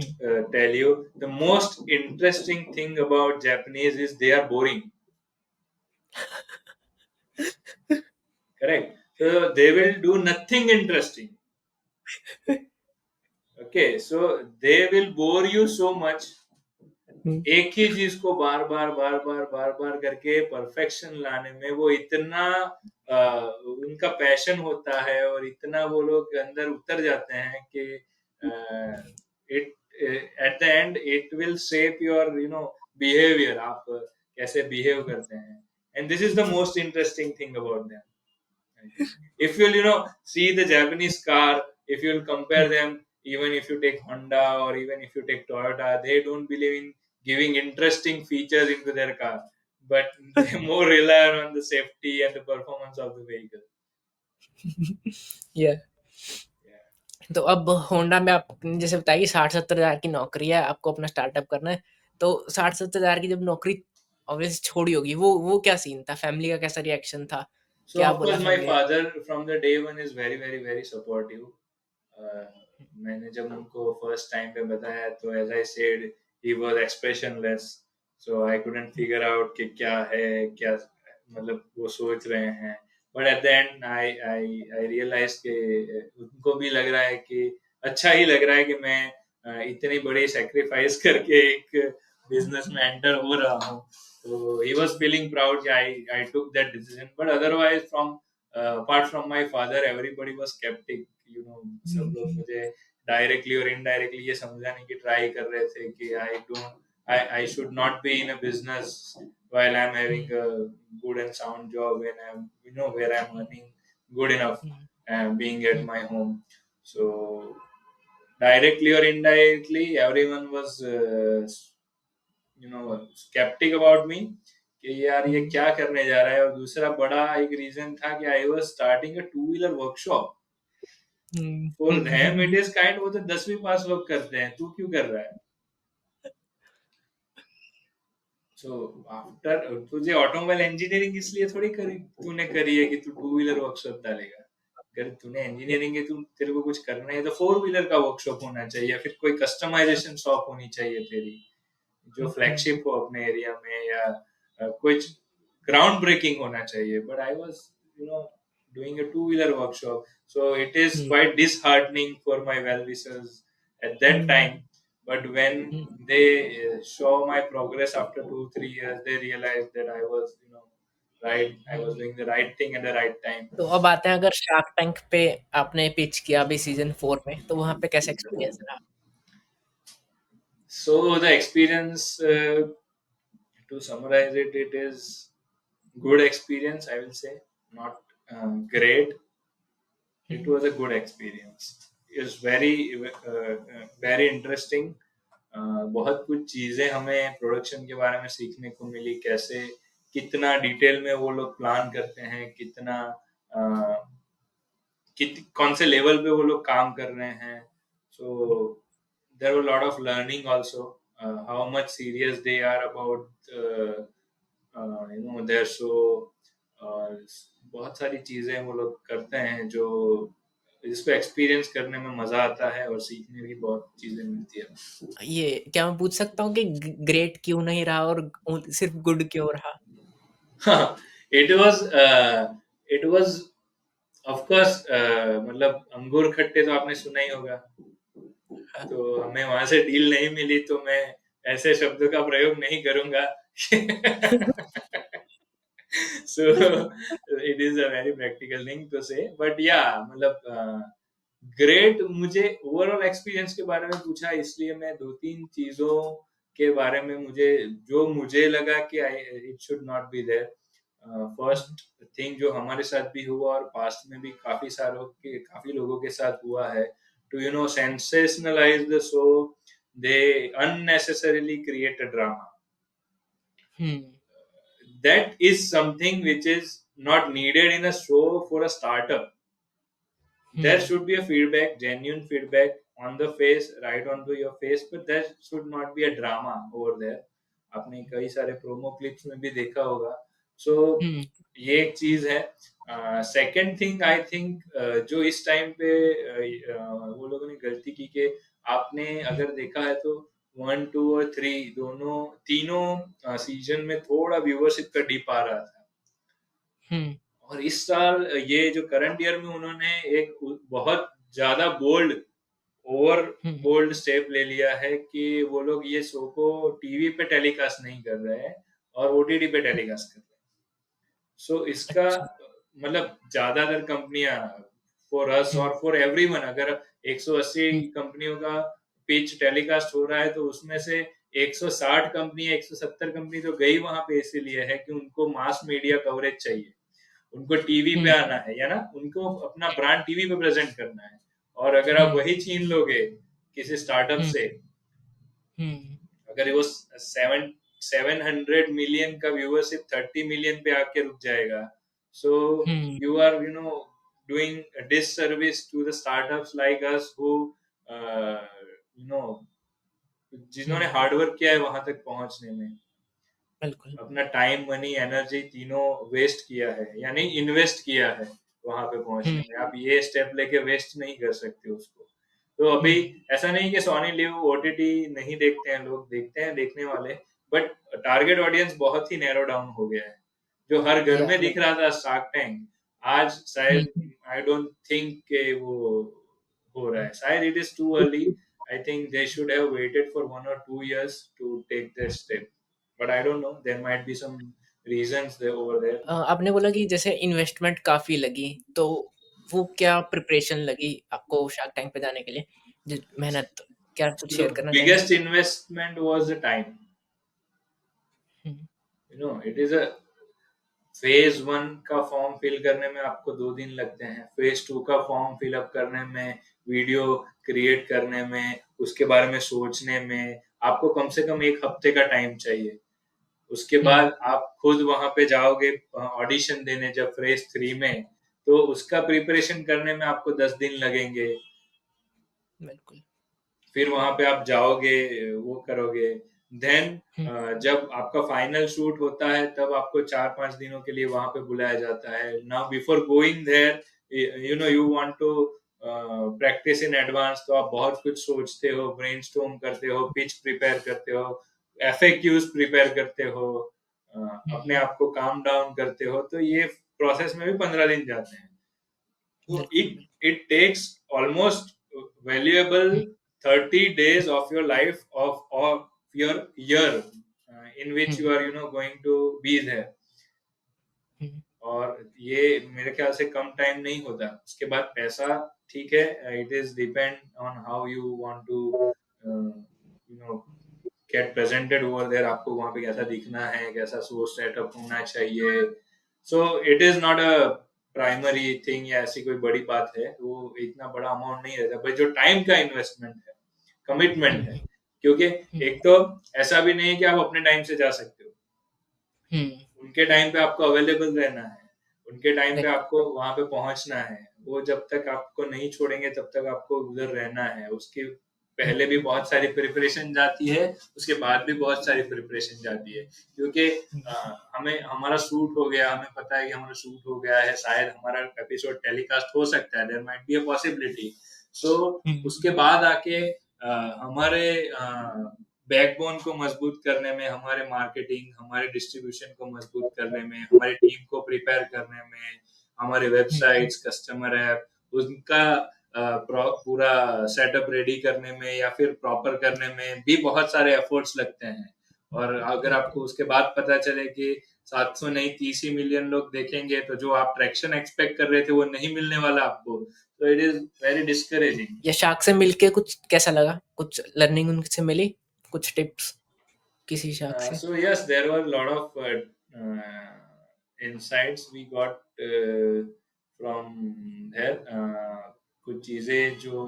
tell you the most interesting thing about Japanese is they are boring. Correct. So they will do nothing interesting. Okay, so they will bore you so much हुँ, एक ही चीज को बार बार बार बार बार बार करके perfection लाने में वो इतना उनका passion होता है और इतना वो लोग अंदर उतर जाते हैं कि it at the and it will shape your behaviour, आप कैसे बिहेव करते हैं, and this is the most interesting thing about them, I think. If you'll, see the Japanese car, if you'll compare hmm, them, even if you take Honda or even if you take Toyota, they don't believe in giving interesting features into their car, but they more rely on the safety and the performance of the vehicle. या Yeah. तो अब Honda में आपने जैसे बताया कि 60-70 हज़ार की नौकरी है, आपको अपना स्टार्टअप करना है, तो 60-70 हज़ार की जब नौकरी ऑब्वियसली छोड़ी होगी, वो क्या सीन था? फैमिली का कैसा रिएक्शन था? So क्या of बोला course my फैमिली ने? father from the day one is very very very supportive. Uh, मैंने जब उनको फर्स्ट टाइम पे बताया तो as I said he was expressionless, so I couldn't figure out कि क्या है, क्या मतलब वो सोच रहे हैं, but at the end I I I realise कि उनको भी लग रहा है कि अच्छा ही लग रहा है कि मैं इतनी बड़ी सेक्रीफाइस करके एक बिजनेस में एंटर हो रहा हूँ. So he was feeling proud. Yeah, I took that decision. But otherwise, from apart from my father, everybody was skeptic. सब हुँ, लोग हुँ, मुझे डायरेक्टली और इनडायरेक्टली ये समझाने की ट्राई कर रहे थे कि I should not be in a business while I'm hmm, having a good and sound job when I'm where I'm earning good enough hmm, and being at hmm, my home. So directly or indirectly, everyone was skeptic about me कि यार ये हुँ, क्या करने जा रहा है. और दूसरा बड़ा एक रीजन था कि I was starting a two wheeler workshop. Hmm, for them it hmm, is kind, वो तो 10वीं पास लोग करते हैं, तू क्यों कर रहा है. सो आफ्टर तुझे ऑटोमोबाइल इंजीनियरिंग इसलिए थोड़ी करी, तूने करी है कि तू टू व्हीलर वर्कशॉप डालेगा. अगर तूने इंजीनियरिंग है, तू तेरे को कुछ करना है तो फोर व्हीलर का वर्कशॉप होना चाहिए या फिर कोई कस्टमाइजेशन शॉप होनी चाहिए तेरी, जो हुँ, फ्लैगशिप हो अपने एरिया में, या कुछ ग्राउंड ब्रेकिंग होना चाहिए. But I was you know doing a two-wheeler workshop, so it is hmm, quite disheartening for my well-wishers at that hmm, time. But when hmm, they saw my progress after 2-3 years, they realized that I was right, I was hmm. doing the right thing at the right time. तो अब आते हैं अगर shark tank पे आपने pitch किया अभी season 4 में, तो वहाँ पे कैसा एक्सपीरियंस रहा? So the experience, to summarize it, it is good experience, I will say. Not great. It hmm, was a good experience. It's very interesting. बहुत कुछ चीजें हमें प्रोडक्शन के बारे में सीखने को मिली, कैसे कितना डिटेल में वो लोग प्लान करते हैं, कितना कौन से लेवल पे वो लोग काम कर रहे हैं. सो there were a lot of learning also, how much serious they are about their show, और बहुत सारी चीजें वो लोग करते हैं जो जिसको एक्सपीरियंस करने में मजा आता है और सीखने भी बहुत चीजें मिलती है. ये क्या मैं पूछ सकता हूँ कि ग्रेट क्यों नहीं रहा और सिर्फ़ गुड क्यों रहा? It was it was of course, मतलब अंगूर खट्टे तो आपने सुना ही होगा. हाँ। तो हमें वहां से डील नहीं मिली, तो मैं ऐसे शब्दों का प्रयोग नहीं करूंगा. So it is a very practical thing to say, but yeah, मतलब ग्रेट, मुझे ओवरऑल एक्सपीरियंस के बारे में पूछा इसलिए मैं दो तीन चीजों के बारे में मुझे लगा कि it should not be there. Hmm, first thing जो हमारे साथ भी हुआ और पास्ट में भी काफी लोगों के साथ हुआ है, to sensationalise the show, they unnecessarily create a drama. Hmm, That is something which is not needed in a show for a startup. There hmm, should be a feedback, genuine feedback on the face, right onto your face, but there should not be a drama over there. आपने कई सारे promo clips में भी देखा होगा. सो हुँ, ये एक चीज है. सेकंड थिंग आई थिंक, जो इस टाइम पे वो लोगों ने गलती की कि आपने हुँ, अगर देखा है तो 1, 2 और 3 दोनों तीनों सीजन में थोड़ा व्यूअरशिप का डिप आ रहा था. हुँ, और इस साल ये जो करंट ईयर में उन्होंने एक बहुत ज्यादा बोल्ड ओवर हुँ, बोल्ड स्टेप ले लिया है कि वो लोग ये शो को टीवी पे टेलीकास्ट नहीं कर रहे हैं और ओटीटी पे टेलीकास्ट कर रहे हैं। सो इसका अच्छा। मतलब ज्यादातर कंपनियां फॉर अस हुँ, और फॉर एवरीवन, अगर 180 हुँ, कंपनियों का पिच टेलीकास्ट हो रहा है तो उसमें से 160 कंपनी 170 कंपनी तो गई वहां पे इसीलिए है कि उनको मास मीडिया कवरेज चाहिए, उनको टीवी पे हुँ, आना है या ना, उनको अपना ब्रांड टीवी पे प्रेजेंट करना है। और अगर आप हुँ, वही छीन लोगे किसी स्टार्टअप हुँ, से, हुँ, अगर वो 700 मिलियन का व्यूअरशिप 30 मिलियन पे आके रुक जाएगा, so um, you are doing disservice to the startups like us who know जिन्होंने हुँ, हार्डवर्क किया है वहां तक पहुंचने में, बिल्कुल। अपना टाइम मनी एनर्जी तीनों वेस्ट किया है, यानी इन्वेस्ट किया है वहां पे हुँ, पहुंचने में। आप ये स्टेप लेके वेस्ट नहीं कर सकते उसको। तो अभी हुँ, ऐसा नहीं कि सोनी लिव ओटीटी नहीं देखते हैं, लोग देखते हैं, देखने वाले, बट टारगेट ऑडियंस बहुत ही नैरो डाउन हो गया है। जो हर घर या में लाइक दिख रहा था शार्क टैंक, आज हुँ, शायद आई डोंट थिंक के वो हो रहा है, शायद it is too early. I think they should have waited for 1 or 2 years to take this step. But I don't know. There might be some reasons there over there. आपने बोला कि जैसे इन्वेस्टमेंट काफ़ी लगी, तो वो क्या प्रिपरेशन लगी आपको शार्क टैंक पे जाने के लिए? ज मेहनत, क्या कुछ So शेयर the करना चाहेंगे? biggest investment was the time. Hmm, It is a phase 1 का फॉर्म फिल करने में आपको 2 दिन लगते हैं, phase 2 का फॉर्म फिल अप करने में, वीडियो क्रिएट करने में, उसके बारे में सोचने में आपको कम से कम 1 हफ्ते का टाइम चाहिए। उसके हुँ, बाद आप खुद वहां पे जाओगे ऑडिशन देने जब फेज 3 में, तो उसका प्रिपरेशन करने में आपको 10 दिन लगेंगे। बिल्कुल। फिर वहां पे आप जाओगे, वो करोगे, देन हुँ, जब आपका फाइनल शूट होता है तब आपको 4-5 दिनों के लिए वहां पे बुलाया जाता है। Now before going there you want to practise in advance, तो आप बहुत कुछ सोचते हो, ब्रेनस्टॉर्म करते हो, पिच प्रिपेयर करते हो, एफएक्यूज प्रिपेयर करते हो, अपने हुँ, आप को काम डाउन करते हो, तो ये प्रोसेस में भी 15 दिन जाते हैं। So बिल्कुल, it takes almost valuable hmm, 30 days of your life of your year in which hmm, you are going to be there. हुँ, और ये मेरे ख्याल से कम टाइम नहीं होता। उसके बाद पैसा ठीक है, it is depend on how you want to get presented over there, आपको वहां पे कैसा दिखना है, कैसा सोर्स सेटअप होना चाहिए। So it is not a primary thing या ऐसी कोई बड़ी बात है, वो इतना बड़ा अमाउंट नहीं रहता, बट जो टाइम का इन्वेस्टमेंट है, कमिटमेंट है, हुँ, क्योंकि हुँ, एक तो ऐसा भी नहीं है कि आप अपने टाइम से जा सकते हो, हुँ, उनके टाइम पे आपको अवेलेबल रहना है, उनके टाइम पे बिल्कुल। आपको वहां पे पहुंचना है। वो जब तक आपको नहीं छोड़ेंगे तब तक आपको उधर रहना है। उसके हुँ, पहले भी बहुत सारी प्रिपरेशन जाती है, उसके बाद भी बहुत सारी प्रिपरेशन जाती है, क्योंकि हुँ, हमें हमारा शूट हो गया, हमें पता है कि हमारा शूट हो गया है, शायद हमारा एपिसोड टेलीकास्ट हो सकता है, there might be a possibility. So um, उसके बाद आके हमारे बैकबोन को मजबूत करने में, हमारे मार्केटिंग, हमारे डिस्ट्रीब्यूशन को मजबूत करने में, हमारी टीम को प्रिपेयर करने में, हमारे हुँ, वेबसाइट्स, कस्टमर ऐप, उनका पूरा सेटअप रेडी करने में या फिर प्रॉपर करने में भी बहुत सारे एफर्ट्स लगते हैं। और अगर बिल्कुल। आपको उसके बाद पता चले कि 700 नहीं 30 ही मिलियन लोग देखेंगे, तो जो आप ट्रैक्शन एक्सपेक्ट कर रहे थे वो नहीं मिलने वाला आपको, तो इट इज वेरी डिस्करेजिंग। या शार्क से मिलके कुछ कैसा लगा? कुछ लर्निंग उनसे मिली? कुछ टिप्स किसी शार्क से? So yes, there were a lot of insights we got from there. कुछ चीजें जो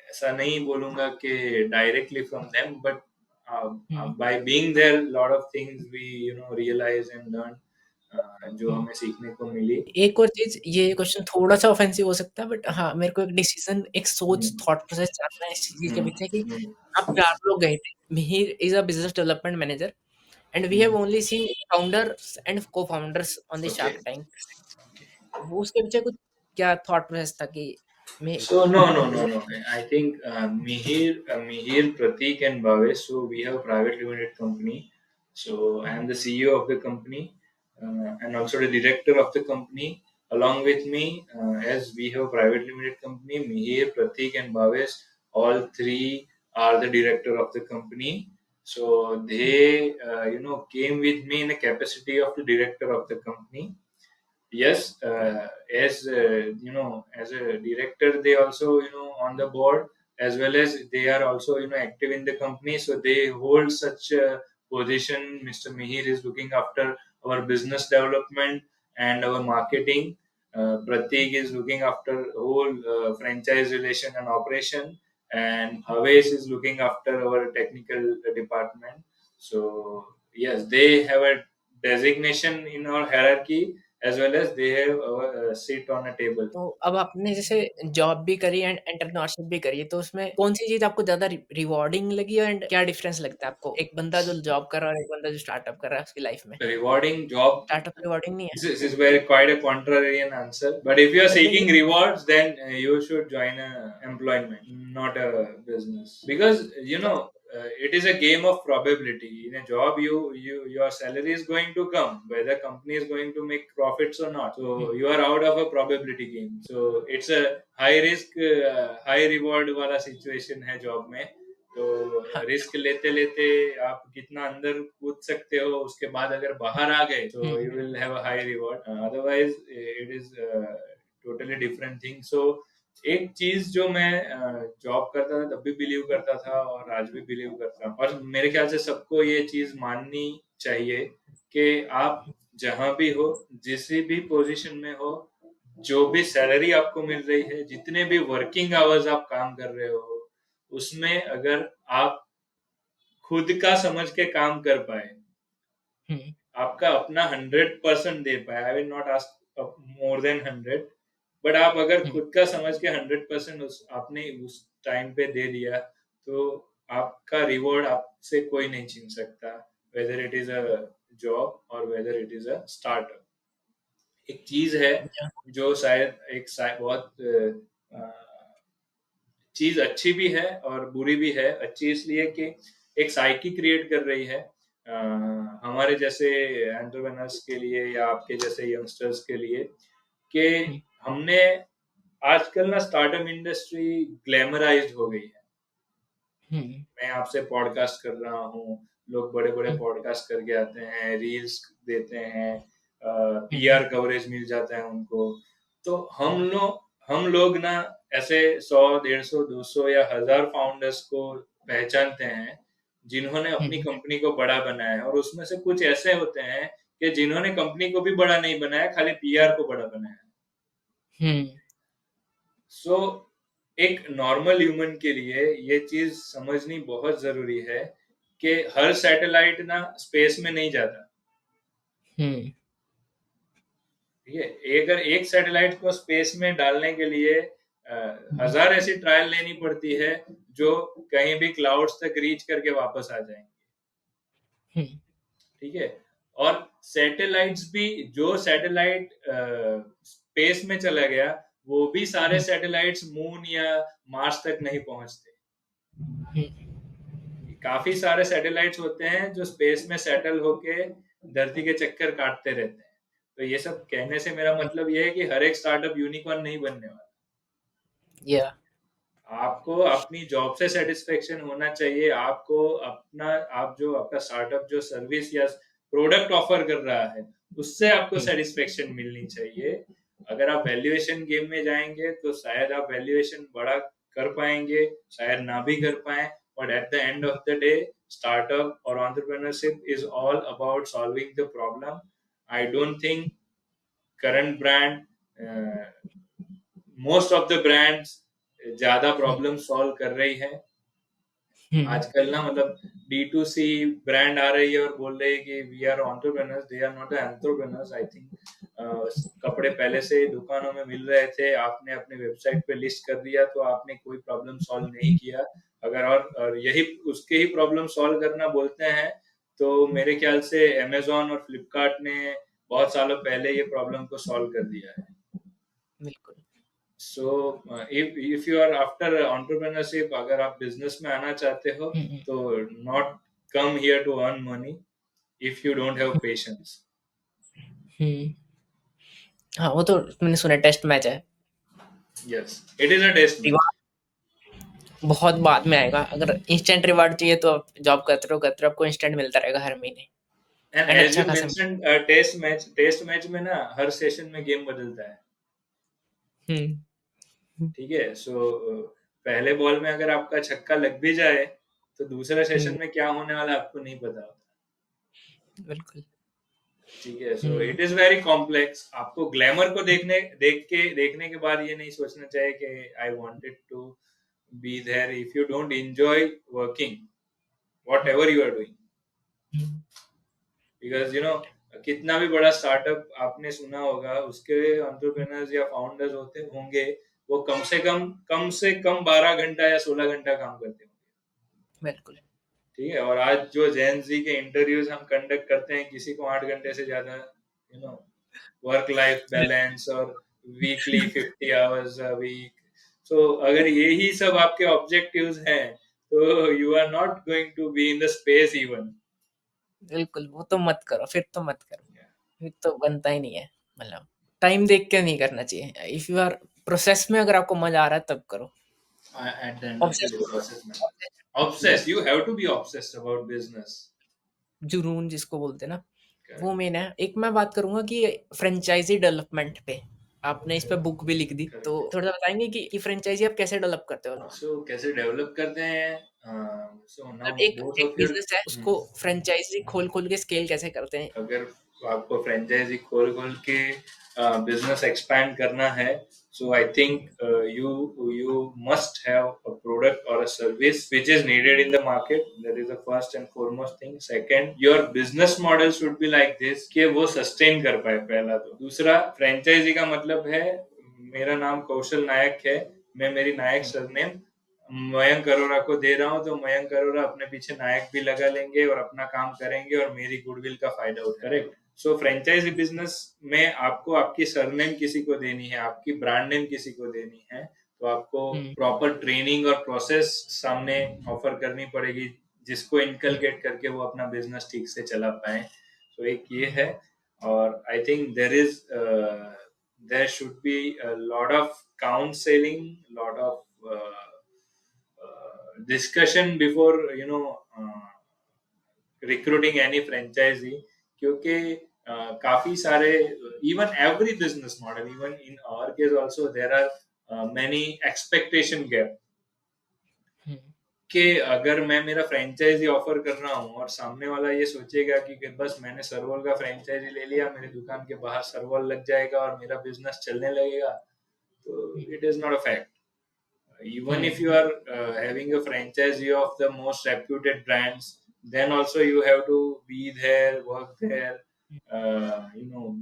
ऐसा नहीं बोलूंगा कि directly from them, but hmm, by being there lot of things we realise and learn, जो हुँ। हमें सीखने को मिली। एक और चीज़, ये क्वेश्चन थोड़ा-सा ऑफेंसिव हो सकता है बट हाँ, मेरे को एक डिसीज़न, एक सोच, हम्म, थॉट प्रोसेस जानना है इस चीज़ के हम्म, पीछे कि हम्म, आप 4 लोग गए थे। Mihir is a business development manager and we hmm, have only seen founders and co-founders on the okay. Shark Tank. वो उसके पीछे कुछ क्या थॉट प्रोसेस था कि मैं So no, no, no, no. I think Mihir, Pratik, and Bhavesh. So we have a private limited company. So I am hmm, the CEO of the company and also the director of the company. Along with me, as we have a private limited company, Mihir, Pratik, and Bhavesh, all three are the director of the company. So they, came with me in the capacity of the director of the company. Yes, as as a director, they also on the board, as well as they are also active in the company. So they hold such a position. Mr. Mihir is looking after our business development and our marketing. Pratik is looking after whole franchise relation and operation, and Bhavesh is looking after our technical department. So yes, they have a designation in our hierarchy, as well as they have a seat on a table. तो अब आपने जैसे job भी करी and entrepreneurship भी करी है, तो उसमें कौन-सी चीज़ आपको ज़्यादा रिवॉर्डिंग लगी एंड क्या डिफरेंस लगता है आपको? एक बंदा जो जॉब कर रहा है और एक बंदा जो स्टार्टअप कर रहा है उसकी लाइफ में? Rewarding job. स्टार्टअप रिवॉर्डिंग नहीं है? This is very quite a contrarian answer. But if you are नहीं, seeking नहीं। rewards, then you should join a employment, not a business, because तो it is a game of probability. In a job, your salary is going to come whether company is going to make profits or not. Hmm, So you are out of a probability game. So it's a high risk, high reward वाला situation है job में. तो हाँ। Risk लेते लेते आप कितना अंदर कूद सकते हो, उसके बाद अगर बाहर आ गए तो um, you will have a high reward, otherwise it is totally different thing. So एक चीज जो मैं जॉब करता था तब भी बिलीव करता था और आज भी बिलीव करता हूँ, और मेरे ख्याल से सबको ये चीज माननी चाहिए कि आप जहां भी हो, जिस भी पोजीशन में हो, जो भी सैलरी आपको मिल रही है, जितने भी वर्किंग आवर्स आप काम कर रहे हो, उसमें अगर आप खुद का समझ के काम कर पाए, हुँ, आपका अपना 100% दे पाए, I will not ask more than 100, but आप अगर हुँ, खुद का समझ के 100% आपने उस टाइम पे दे दिया, तो आपका रिवॉर्ड आपसे कोई नहीं छीन सकता, whether it is a job और whether it is a startup. एक चीज है या जो शायद बहुत चीज अच्छी भी है और बुरी भी है. अच्छी इसलिए कि एक साइकी क्रिएट कर रही है हमारे जैसे एंटरप्रेन्योर्स के लिए या आपके जैसे यंगस्टर्स के लिए, कि हुँ, हमने आजकल ना स्टार्टअप इंडस्ट्री ग्लैमराइज्ड हो गई है. हुँ, मैं आपसे पॉडकास्ट कर रहा हूँ, लोग बड़े-बड़े हुँ, पॉडकास्ट करके आते हैं, रील्स देते हैं, हुँ, पीआर कवरेज मिल जाता है उनको. तो हम लोग ना ऐसे 100, 150, 200 या 1000 फाउंडर्स को पहचानते हैं, जिन्होंने अपनी हुँ, कंपनी को बड़ा बनाया है, और उसमें से कुछ ऐसे होते हैं कि जिन्होंने कंपनी को भी बड़ा नहीं बनाया, खाली पीआर को बड़ा बनाया. हुँ, सो एक नॉर्मल ह्यूमन के लिए ये चीज समझनी बहुत जरूरी है कि हर सैटेलाइट ना स्पेस में नहीं जाता. हुँ, ठीक है, अगर एक सैटेलाइट को स्पेस में डालने के लिए हुँ, हजार ऐसी ट्रायल लेनी पड़ती है, जो कहीं भी क्लाउड्स तक रीच करके वापस आ जाएंगे. हुँ, ठीक है, और सैटेलाइट्स भी, जो सैटेलाइट स्पेस में चला गया, वो भी सारे हुँ, सैटेलाइट्स मून या मार्स तक नहीं पहुंचते. हुँ, काफी सारे सैटेलाइट्स होते हैं जो स्पेस में सेटल होके धरती के चक्कर काटते रहते हैं. तो ये सब कहने से मेरा मतलब ये है कि हर एक स्टार्टअप यूनिकॉर्न नहीं बनने वाला. या आपको अपनी जॉब से सेटिस्फेक्शन होना चाहिए. आपको अपना, आप जो आपका स्टार्टअप जो सर्विस या प्रोडक्ट ऑफर कर रहा है, उससे आपको हुँ, सेटिस्फेक्शन मिलनी चाहिए. अगर आप वैल्यूएशन गेम में जाएंगे तो शायद आप वैल्यूएशन बड़ा कर पाएंगे, शायद ना भी कर पाए, but at the end of the day, startup or entrepreneurship is all about solving the problem. I don't think current brand, uh, most of the brands ज्यादा हुँ, प्रॉब्लम सॉल्व कर रही है. हुँ, आजकल ना मतलब D2C ब्रांड आ रही है और बोल रही है कि we are entrepreneurs, they are not entrepreneurs. I think कपड़े पहले से ही दुकानों में मिल रहे थे, आपने अपने वेबसाइट पे लिस्ट कर दिया, तो आपने कोई प्रॉब्लम सॉल्व नहीं किया. अगर और यही उसके ही प्रॉब्लम सॉल्व करना बोलते हैं, तो मेरे ख्याल से अमेजोन और फ्लिपकार्ट ने बहुत सालों पहले ये प्रॉब्लम को सॉल्व कर दिया है. बिल्कुल। So if you are after entrepreneurship, अगर आप बिजनेस में आना चाहते हो, हुँ, हुँ, तो not come here to earn money if you don't have patience. हुँ। हाँ, वो तो मैंने सुना है टेस्ट मैच है। Yes, it is a test match. Reward बहुत बाद में आएगा। अगर इंस्टेंट रिवार्ड चाहिए तो आप जॉब करते रहो, आपको इंस्टेंट मिलता रहेगा हर महीने And एंड as अच्छा you खासा। mentioned, टेस्ट मैच में ना हर सेशन में गेम बदलता है। हुँ, ठीक है, सो पहले बॉल में अगर आपका छक्का लग भी जाए तो दूसरे हुँ, सेशन में क्या होने वाला है आपको नहीं पता होता। बिल्कुल। ठीक है, so hmm, it is very complex. आपको ग्लैमर को देखने के बाद ये नहीं सोचना चाहिए कि I wanted to be there if you don't enjoy working whatever you are doing. Hmm, because कितना भी बड़ा स्टार्टअप आपने सुना होगा, उसके एंटरप्रेन्योर्स या फाउंडर्स होते होंगे, वो कम से कम 12 घंटा या 16 घंटा काम करते होंगे। बिल्कुल। ठीक है, और आज जो जेन जी के इंटरव्यूज हम कंडक्ट करते हैं, किसी को 8 घंटे से ज्यादा नो वर्क लाइफ बैलेंस और weekly 50 hours a week. So अगर यही सब आपके ऑब्जेक्टिव्स हैं तो you are not going to be in the space even. बिल्कुल, वो तो मत करो, फिर तो मत करो। फिर तो बनता ही नहीं है। मतलब टाइम देख के नहीं करना चाहिए। इफ यू आर प्रोसेस में अगर आपको मज़ा आ रहा है तब करो। At the end of the obsess day, process matter. Yes, Obsessed, you have to be obsessed about business. जुनून जिसको बोलते हैं ना, वो Correct, मेन है। एक मैं बात करूँगा कि फ्रेंचाइज़ी डेवलपमेंट पे, आपने इस पे correct, बुक भी लिख दी, तो correct. थोड़ा-सा बताएँगे कि फ्रेंचाइज़ी आप कैसे डेवलप करते हो? So कैसे डेवलप करते हैं? So now मतलब एक both एक of your बिज़नेस है, उसको फ्रेंचाइज़ी खोल-खोल के स्केल कैसे करते हैं? अगर आपको फ्रेंचाइजी खोल-खोल के बिजनेस एक्सपैंड करना है, so I think you must have a product or a service which is needed in the market. That is the first and foremost thing. Second, your business model should be like this कि वो sustain कर पाए, पहला तो। दूसरा, franchise का मतलब है, मेरा नाम कौशल नायक है, मैं मेरी नायक हुँ, सरनेम मयंक अरोड़ा को दे रहा हूँ, तो मयंक अरोड़ा अपने पीछे नायक भी लगा लेंगे और अपना काम करेंगे और मेरी गुडविल का फायदा उठा। करेक्ट। सो फ्रेंचाइजी बिजनेस में आपको आपकी सरनेम किसी को देनी है, आपकी ब्रांड नेम किसी को देनी है, तो आपको हुँ, प्रॉपर ट्रेनिंग और प्रोसेस सामने ऑफर करनी पड़ेगी, जिसको हुँ, इनकलकेट करके वो अपना बिजनेस ठीक से चला पाए। तो एक ये है। और I think there should be lot of counselling, lot of discussion before recruiting any franchisee. क्योंकि काफी सारे, even every business model, even in our case also, there are many expectation gap. Um, कि अगर मैं मेरा फ्रेंचाइजी ऑफर कर रहा हूँ और सामने वाला ये सोचेगा कि बस मैंने सरवॉल का फ्रेंचाइजी ले लिया, मेरी दुकान के बाहर सरवॉल लग जाएगा और मेरा बिजनेस चलने लगेगा, तो um, it is not a fact. Even if you um, are having a franchisee of the most reputed brands, then also you have to be there, work there.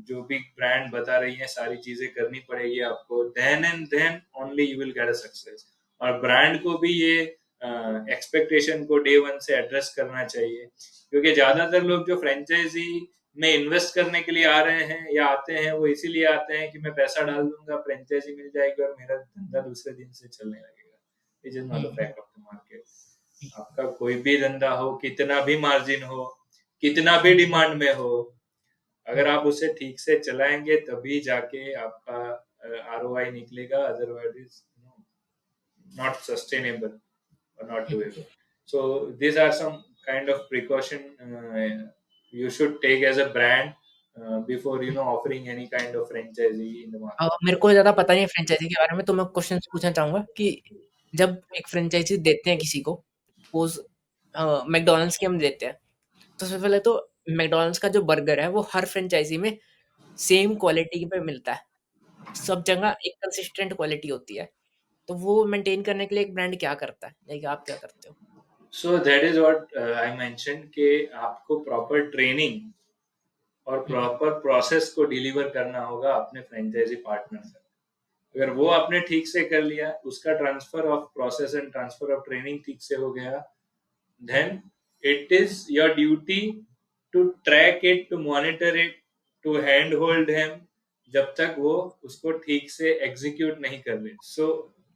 जो भी ब्रांड बता रही है सारी चीजें करनी पड़ेगी आपको, then and then only you will get a success। और ब्रांड को भी ये एक्सपेक्टेशन को डे वन से एड्रेस करना चाहिए, क्योंकि ज्यादातर लोग जो फ्रेंचाइजी में इन्वेस्ट करने के लिए आ रहे हैं या आते हैं, वो इसीलिए आते हैं कि मैं पैसा डाल दूंगा, फ्रेंचाइजी मिल जाएगी और मेरा धंधा दूसरे दिन से चलने लगेगा। It is not hmm, the hmm, fact of the market. आपका कोई भी धंधा हो, कितना भी मार्जिन हो, कितना भी हुँ, डिमांड में हो, हुँ, अगर आप उसे ठीक से चलाएंगे तभी जाके आपका आरओआई निकलेगा, otherwise is not sustainable or not hmm. doable. So these are some kind of precaution you should take as a brand before offering any kind of franchisee in the market. मेरे को ज़्यादा पता नहीं है franchise के बारे में, तो मैं क्वेश्चन पूछना चाहूँगा कि जब एक फ्रेंचाइज़ी देते हैं किसी को, सपोज़ मैकडॉनल्ड्स की हम देते हैं, तो सबसे पहले तो मैकडॉनल्ड्स का जो बर्गर है, वो हर फ्रेंचाइज़ी में सेम क्वालिटी पे मिलता है। सब जगह एक कंसिस्टेंट क्वालिटी होती है। तो वो मेंटेन करने के लिए एक ब्रांड क्या करता है? लाइक आप क्या करते हो? So that is what I mentioned कि आपको प्रॉपर ट्रेनिंग और हुँ, प्रॉपर प्रोसेस को डिलीवर करना होगा अपने फ्रेंचाइजी पार्टनर से। अगर वो हुँ, आपने ठीक से कर लिया, उसका transfer of process and transfer of training ठीक से हो गया, then it is your duty to track it, to monitor it, to handhold him जब तक वो उसको ठीक से एग्जीक्यूट नहीं कर ले। सो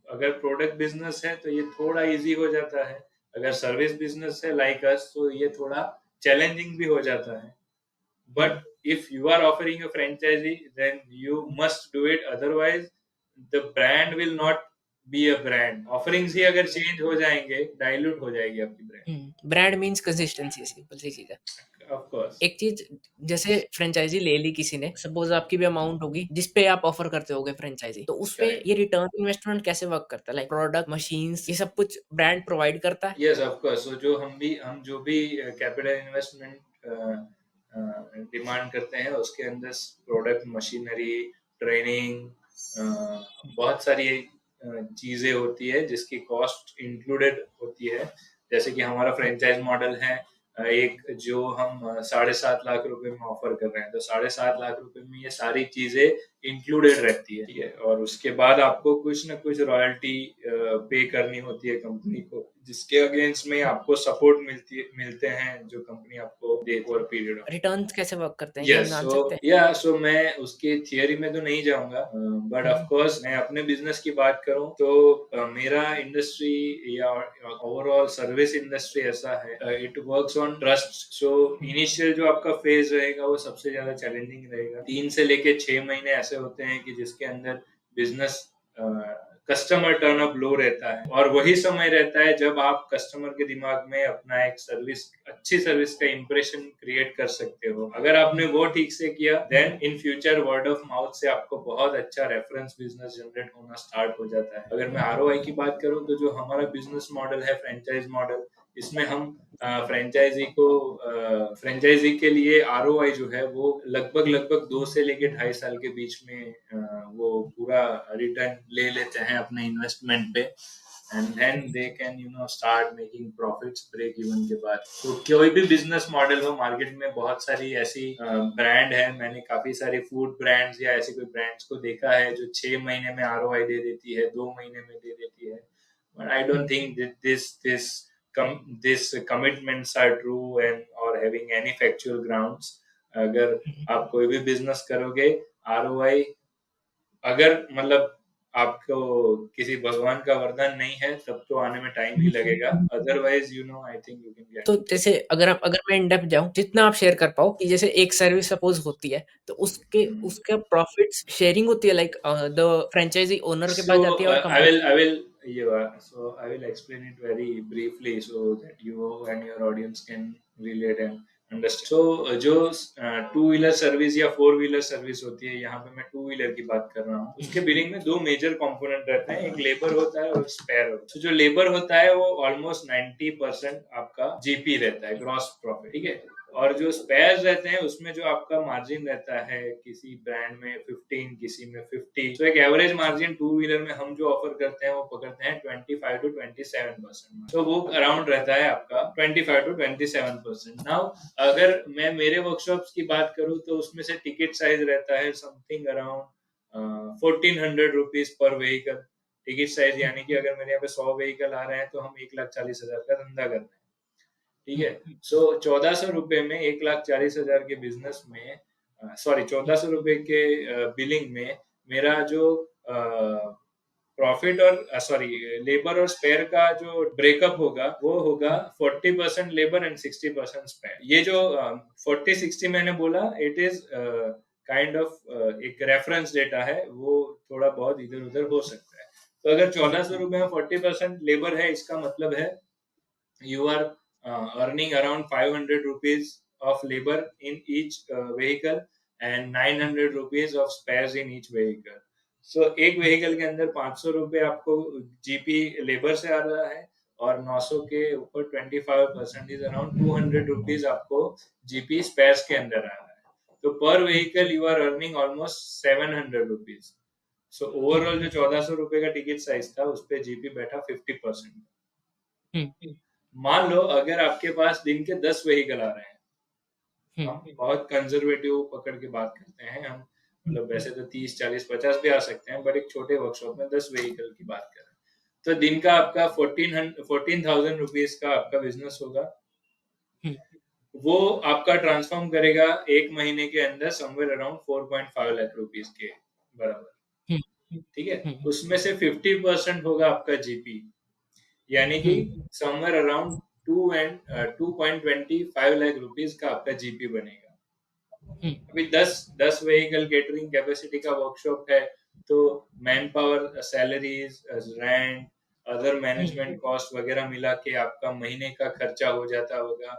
अगर प्रोडक्ट बिजनेस है तो ये थोड़ा इजी हो जाता है, अगर सर्विस बिजनेस है लाइक अस तो ये थोड़ा चैलेंजिंग भी हो जाता है। हुँ, But if you are offering a franchisee, then you must do it. Otherwise, the brand will not be a brand. Offerings ही अगर change हो जाएंगे, dilute हो जाएगी आपकी brand. हुँ। ब्रांड मीन्स कंसिस्टेंसी सिंपल सी चीज़ है। Of course. एक चीज़ जैसे फ्रैंचाइज़ी ले ली किसी ने, सपोज़ आपकी भी अमाउंट होगी जिस पे आप ऑफ़र करते होगे फ्रैंचाइज़ी, तो उसपे Correct. ये रिटर्न इन्वेस्टमेंट कैसे वर्क करता है? लाइक प्रोडक्ट, मशीन्स ये सब कुछ ब्रांड प्रोवाइड करता है? Yes, of course. So जो हम जो भी कैपिटल इन्वेस्टमेंट डिमांड करते हैं उसके अंदर प्रोडक्ट, मशीनरी, ट्रेनिंग, बहुत सारी चीजें होती है जिसकी कॉस्ट इंक्लूडेड होती है। जैसे कि हमारा फ्रेंचाइज मॉडल है, एक जो हम 7.5 लाख रुपए में ऑफर कर रहे हैं, तो 7.5 लाख रुपए में ये सारी चीजें इंक्लूडेड रहती है, ठीक है। और उसके बाद आपको कुछ ना कुछ रॉयल्टी पे करनी होती है कंपनी को, जिसके अगेंस्ट में आपको सपोर्ट मिलते हैं जो कंपनी आपको दे ओवर पीरियड ऑफ। रिटर्न्स कैसे वर्क करते हैं, ये हम यस, जान सो सकते हैं? सो मैं उसके थियरी में तो नहीं जाऊंगा, बट हुँ, ऑफ कोर्स मैं अपने बिजनेस की बात करूं तो मेरा इंडस्ट्री या ओवरऑल सर्विस इंडस्ट्री ऐसा है, it works on trust. So hmm, initial जो आपका फेज रहेगा वो सबसे ज्यादा चैलेंजिंग रहेगा। 3 से लेके 6 महीने ऐसे होते हैं कि जिसके अंदर बिजनेस कस्टमर टर्नअप लो रहता है, और वही समय रहता है जब आप कस्टमर के दिमाग में अपना एक सर्विस, अच्छी सर्विस का इंप्रेशन क्रिएट कर सकते हो। अगर आपने हुँ, वो ठीक से किया, then in future word of mouth से आपको बहुत अच्छा रेफरेंस बिजनेस जनरेट होना स्टार्ट हो जाता है। अगर मैं आरओआई की बात करूं तो जो हमारा बिजनेस मॉडल है फ्रेंचाइज मॉडल, इसमें हम फ्रेंचाइजी के लिए आरओआई जो है वो लगभग लगभग 2 से लेके 2.5 साल के बीच में वो पूरा रिटर्न ले लेते हैं अपने इन्वेस्टमेंट पे, and then hmm, they can start making profits break even के बाद। तो कोई भी बिजनेस मॉडल हो, मार्केट में बहुत सारी ऐसी ब्रांड है, मैंने काफी सारे फूड ब्रांड्स या ऐसे कोई ब्रांड्स को देखा है जो 6 महीने में आरओआई दे देती है, 2 महीने में दे देती है। But I don't hmm, think that this commitments are true and or having any factual grounds. अगर हुँ, आप कोई भी बिजनेस करोगे, आरओआई अगर मतलब आपको किसी भगवान का वरदान नहीं है तब तो आने में टाइम ही लगेगा। Otherwise I think you can तो गेट। जैसे अगर मैं इन डेप्थ जाऊँ, जितना आप शेयर कर पाओ कि जैसे एक सर्विस सपोज़ होती है, तो उसके उसका प्रॉफिट्स शेयरिंग होती है लाइक द फ्रैंचाइज़ी ओनर के पास जाती है So और I company will I will yeah, so I will explain it very briefly so that you and your audience can relate and understand. So जो two wheeler service या four wheeler service होती है, यहाँ पे मैं two wheeler की बात कर रहा हूँ। हुँ, उसके बिलिंग में दो मेजर कंपोनेंट रहते हैं, एक लेबर होता है और स्पेयर होता है। तो जो लेबर होता है वो ऑलमोस्ट 90% आपका जीपी रहता है, ग्रॉस प्रॉफिट, ठीक है। और जो स्पेयर्स रहते हैं उसमें जो आपका मार्जिन रहता है, किसी ब्रांड में 15, किसी में 50, तो एक एवरेज मार्जिन टू व्हीलर में हम जो ऑफर करते हैं वो पकड़ते हैं 25 to 27%। तो वो अराउंड रहता है आपका 25 to 27%। नाउ अगर मैं मेरे वर्कशॉप्स की बात करूँ तो उसमें से टिकट साइज रहता है something around 1400 rupees per vehicle. Ticket size यानी कि अगर मेरे यहाँ पे 100 व्हीकल आ रहे हैं तो हम 1,40,000 का धंधा कर रहे हैं, ठीक हुँ, है। सो 1400 रुपए में 1,40,000 के बिजनेस में, सॉरी, हुँ, 1400 रुपए के बिलिंग में मेरा जो प्रॉफिट और सॉरी लेबर और स्पेयर का जो ब्रेकअप होगा वो होगा हुँ, 40% लेबर एंड 60% स्पेयर। ये जो 40-60 मैंने बोला, इट इज काइंड ऑफ एक रेफरेंस डेटा है, वो थोड़ा बहुत इधर उधर हो सकता है। तो अगर हुँ, 1400 रुपए में 40% लेबर है, इसका मतलब है you are earning around 500 rupees of labor in each vehicle and 900 rupees of spares in each vehicle. So एक व्हीकल के अंदर 500 रुपए आपको जीपी लेबर से आ रहा है, और 900 के ऊपर 25% इज अराउंड 200 रुपीज आपको जीपी स्पेयर्स के अंदर आ रहा है। तो पर vehicle you are earning almost 700 rupees. So hmm, overall जो 1400 रुपए का टिकट साइज था उस पे जीपी बैठा 50%। हुँ, मान लो अगर आपके पास दिन के 10 व्हीकल आ रहे हैं, हुँ, हम बहुत कंजर्वेटिव पकड़ के बात करते हैं, हम हुँ, मतलब वैसे तो 30, 40, 50 भी आ सकते हैं, बट एक छोटे वर्कशॉप में 10 व्हीकल की बात कर रहे हैं, तो दिन का आपका 14,000 रुपीज का आपका बिजनेस होगा। हुँ, वो आपका ट्रांसफॉर्म करेगा एक महीने के अंदर समवेयर अराउंड 4.5 लाख रुपीज के बराबर, हुँ, ठीक है। हुँ, उसमें से 50% होगा आपका जीपी, यानी कि um, somewhere around 2.25 lakh rupees का आपका जीपी बनेगा। हुँ, अभी 10 व्हीकल केटरिंग कैपेसिटी का वर्कशॉप है, तो man power, salaries, rent, other um, management cost वगैरह मिला के आपका महीने का खर्चा हो जाता होगा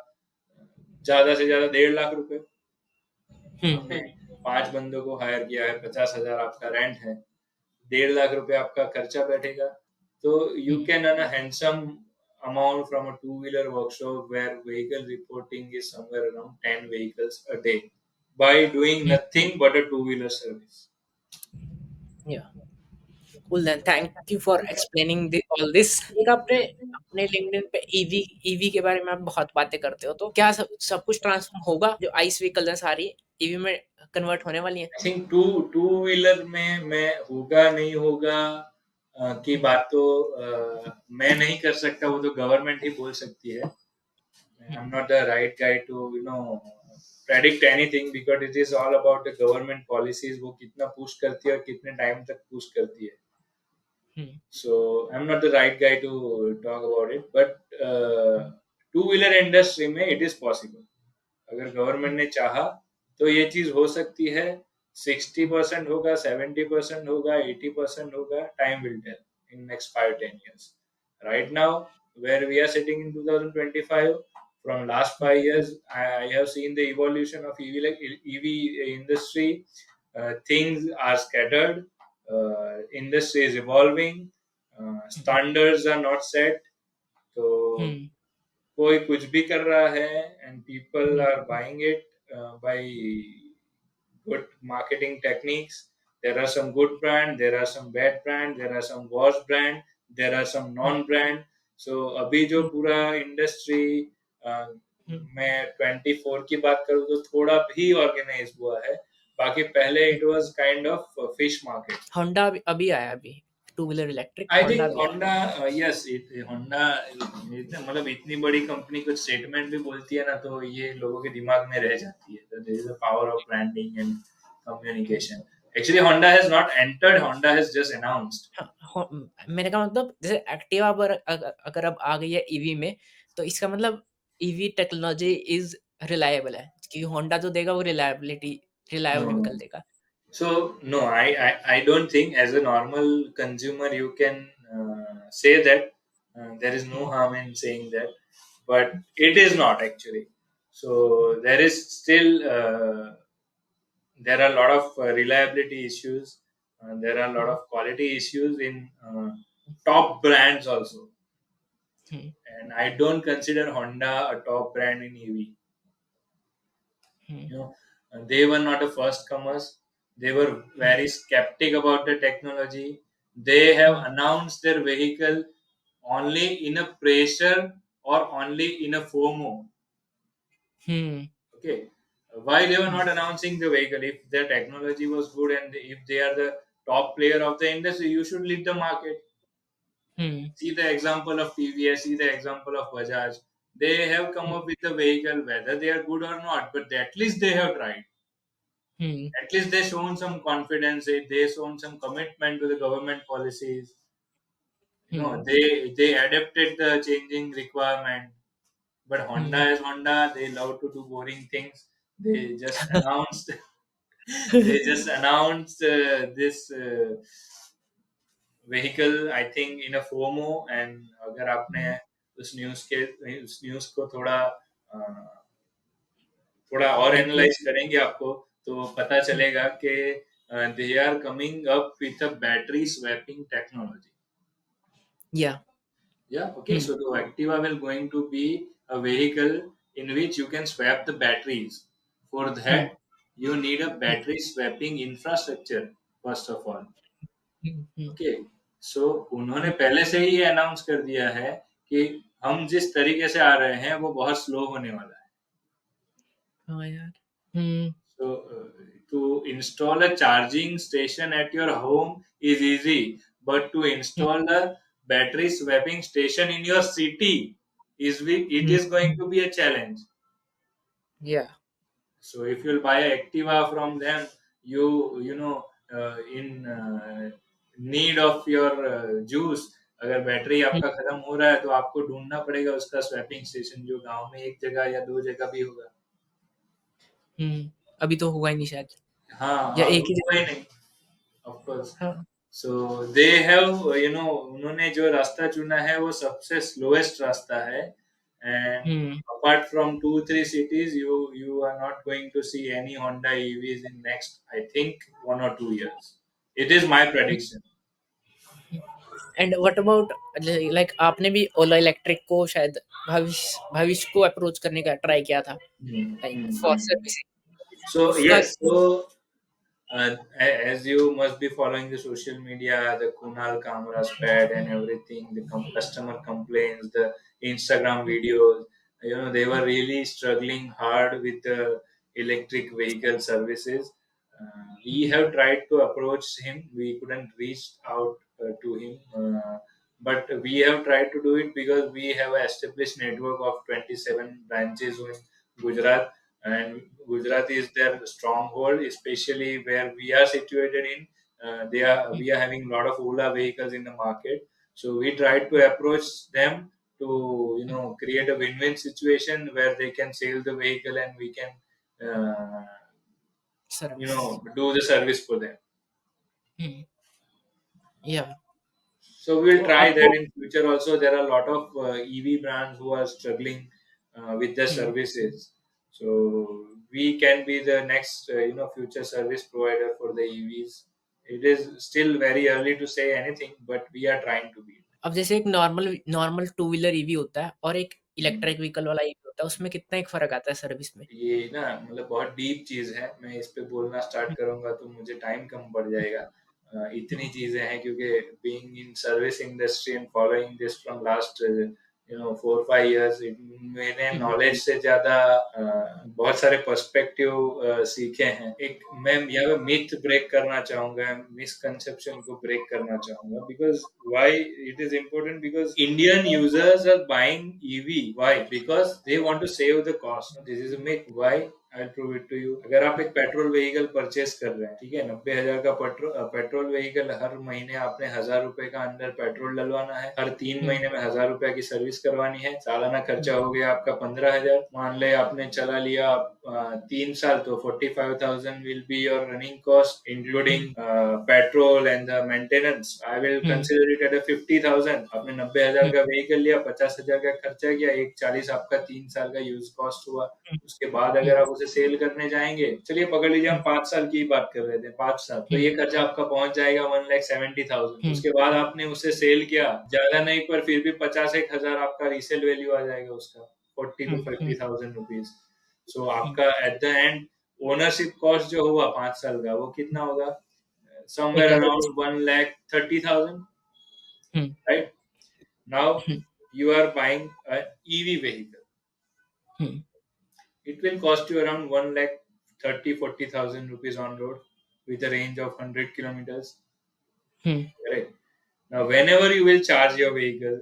ज्यादा से ज्यादा 1.5 लाख रुपए। हुँ, ओके, 5 बंदों को हायर किया है, 50,000 आपका रेंट है, 1.5 लाख रुपए आपका खर्चा बैठेगा। तो um, you can earn a handsome amount from a two-wheeler workshop where vehicle reporting is somewhere around 10 vehicles a day by doing hmm, nothing but a two-wheeler service. Yeah cool then thank you for explaining all this. एक आपने अपने LinkedIn पे EV EV के बारे में आप बहुत बातें करते हो, तो क्या सब सब कुछ ट्रांसफॉर्म होगा जो आइस व्हीकल्स आ रही है ईवी में कन्वर्ट होने वाली है? I think two two wheeler में मैं होगा नहीं होगा की बात तो मैं नहीं कर सकता, वो तो गवर्नमेंट ही बोल सकती है। I'm not the right guy to predict anything because it is all about the government policies, वो कितना पुश करती है और कितने टाइम तक पुश करती है। So I'm not the right guy to talk about it, but to wheeler industry में it is possible. अगर गवर्नमेंट ने चाहा तो ये चीज हो सकती है। 60% होगा, 70% होगा, 80% होगा, time will tell in next 5-10 years. Right now, where we are sitting in 2025, from last 5 years, I have seen the evolution of EV, like EV industry. Things are scattered. Industry is evolving. Standards are not set. तो कोई कुछ भी कर रहा है and people are buying it by good marketing techniques. There are some good brand, there are some bad brand, there are some worse brand, there are some non-brand. So अभी जो पूरा इंडस्ट्री मैं 24 की बात करूँ तो थोड़ा भी ऑर्गेनाइज हुआ है। बाकी पहले it was kind of fish market. Honda अभी अभी आया, अभी टू व्हीलर इलेक्ट्रिक आई होंडा थिंक भी आया। होंडा, यस, होंडा मतलब इतनी बड़ी कंपनी कुछ स्टेटमेंट भी बोलती है ना, तो ये लोगों के दिमाग में रह जाती है। There is a power of branding and communication. Actually Honda has not entered, Honda has just announced. हाँ, मेरे का मतलब जैसे एक्टिवा पर अगर अब आ गई है ईवी में, तो इसका मतलब ईवी टेक्नोलॉजी इज रिलायबल है, क्योंकि होंडा जो देगा वो नो, रिलायबल नो। व्हीकल देगा। So no, I don't think as a normal consumer you can say that. There is no hmm, harm in saying that, but it is not actually. So there is still there are a lot of reliability issues. There are a lot hmm, of quality issues in top brands also, hmm, and I don't consider Honda a top brand in EV. Hmm, They were not the first comers. They were very skeptic about the technology. They have hmm, announced their vehicle only in a pressure or only in a FOMO. Hmm, Okay, why they were hmm, not announcing the vehicle? If their technology was good and if they are the top player of the industry, you should lead the market. Hmm, See the example of TVS, see the example of Bajaj. They have come up with a vehicle, whether they are good or not, but at least they have tried. Hmm, At least they shown some confidence, they shown some commitment to the government policies. Hmm, They adapted the changing requirement. But Honda hmm, is Honda, they love to do boring things. They just announced they just announced this vehicle, I think, in a FOMO. And अगर आपने उस news को थोड़ा और deeply, analyse करेंगे आपको, तो पता चलेगा कि they are coming up with a battery swapping technology. Yeah Yeah, okay, so the Activa will going to be a vehicle in which you can swap the batteries. For that, you need a battery swapping infrastructure, first of all. Okay, so उन्होंने पहले से ही ये announce कर दिया है कि हम जिस तरीके से आ रहे हैं वो बहुत स्लो होने वाला है। हाँ यार, हम्म, So, to install a charging station at your home is easy, but to install a battery swapping station in your city it is going to be a challenge. या So, if you'll buy a Activa from them, in need of your juice, अगर battery आपका खत्म हो रहा है तो आपको ढूंढना पड़ेगा उसका स्वैपिंग स्टेशन, जो गांव में एक जगह या दो जगह भी होगा। अभी तो होगा ही नहीं शायद, या हाँ, एक अभी ही हुआ जगह। ही नहीं, ऑफ कोर्स। हाँ। सो दे हैव, उन्होंने जो रास्ता चुना है वो सबसे स्लोएस्ट रास्ता है, and hmm, apart from 2-3 cities, you are not going to see any Honda EVs in next, I think, 1 or 2 years. It is my prediction. And what about like आपने भी ओला इलेक्ट्रिक को शायद भविष्य को अप्रोच करने का ट्राई किया था, Hmm, like hmm, for hmm. Servicing So उसका। yes, so as you must be following the social media, the Kunal Kamra's pad and everything, the customer complaints, the Instagram videos, they were really struggling hard with the electric vehicle services. We have tried to approach him. We couldn't reach out to him, but we have tried to do it because we have an established network of 27 branches in Gujarat, and Gujarat is their stronghold, especially where we are situated in. We are having a lot of Ola vehicles in the market, so we tried to approach them to create a win-win situation where they can sell the vehicle and we can service. do the service for them. हुँ, या So we'll तो try that आपको in future also. There are a lot of EV brands who are struggling with their hmm, services. So we can be the next, future service provider for the EVs. It is still very early to say anything, but we are trying to be. अब जैसे एक normal normal two wheeler EV होता है और एक Hmm. Electric vehicle वाला EV होता है, उसमें कितना एक फ़र्क आता है सर्विस में? ये ना मतलब बहुत डीप चीज है। मैं इस पे बोलना स्टार्ट हुँ, करूंगा तो मुझे टाइम कम पड़ हुँ, जाएगा। इतनी हुँ, चीजें हैं क्योंकि being in service industry and following this from last 4-5 years, मैंने हुँ, नॉलेज से ज्यादा बहुत सारे पर्सपेक्टिव सीखे हैं। एक मैं यहाँ पे मिथ ब्रेक करना चाहूंगा, मिसकंसेप्शन को ब्रेक करना चाहूंगा, because why it is important, because Indian users are buying EV, why, because they want to save the cost. This is a myth. Why? I prove it to you. अगर आप एक petrol vehicle purchase कर रहे हैं, ठीक है, 90,000 का petrol vehicle, हर महीने आपने 1,000 रुपए का अंदर पेट्रोल डलवाना है, हर 3 महीने में 1,000 रुपए की सर्विस करवानी है, सालाना खर्चा हो गया आपका 15,000। मान ले आपने चला लिया 3 साल, तो 45,000 will be your running cost including hmm, petrol and the maintenance. I will hmm, consider it at 50,000। आपने 90,000 हुँ, का व्हीकल लिया, 50,000 का खर्चा किया, एक 40 आपका 3 साल का यूज कॉस्ट हुआ। हुँ, उसके बाद हुँ, अगर आप उसे सेल करने जाएंगे, चलिए पकड़ लीजिए, हम हुँ, 5 साल की ही बात कर रहे थे, 5 साल, तो हुँ, ये खर्चा आपका पहुंच जाएगा 1,70,000। हुँ, उसके बाद आपने उसे सेल किया, ज्यादा नहीं पर फिर भी 50-1,000 आपका रीसेल वैल्यू आ जाएगा उसका, forty hmm, to hmm, fifty thousand rupees. So हुँ, आपका eight the and ownership cost जो हुआ 5 साल का, वो कितना होगा? एक somewhere lakh around 1,30,000, hmm, right? Now hmm, you are buying an EV vehicle. Hmm, It will cost you around 1,30,000-40,000 rupees on road with a range of 100 kilometers. Hmm, Correct. Now, whenever you will charge your vehicle,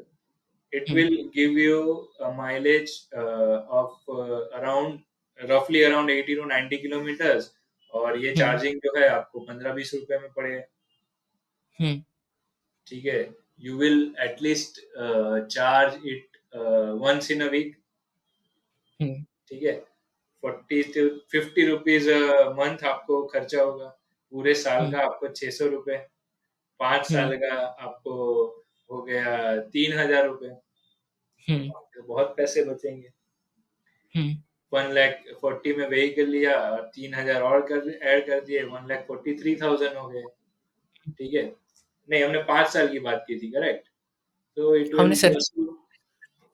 it hmm, will give you a mileage of around roughly around 80 to 90 kilometers. और ये हुँ, charging जो है आपको 15-20 रुपए में पड़ेगा, um, ठीक है। You will at least charge it once in a week, um, ठीक है। 40 to 50 रुपीज मंथ आपको खर्चा होगा, पूरे साल हुँ, का आपको 600 रुपए, 5 साल हुँ, का आपको हो गया 3,000 रुपए, हुँ, तो बहुत पैसे बचेंगे। हुँ, 1,40,000 में व्हीकल लिया और 3,000 और कर ऐड कर दिए, 1,43,000 हो गए, ठीक है। नहीं, हमने 5 साल की बात की थी, करेक्ट। तो इट हमने विल सर्विस कॉस्ट।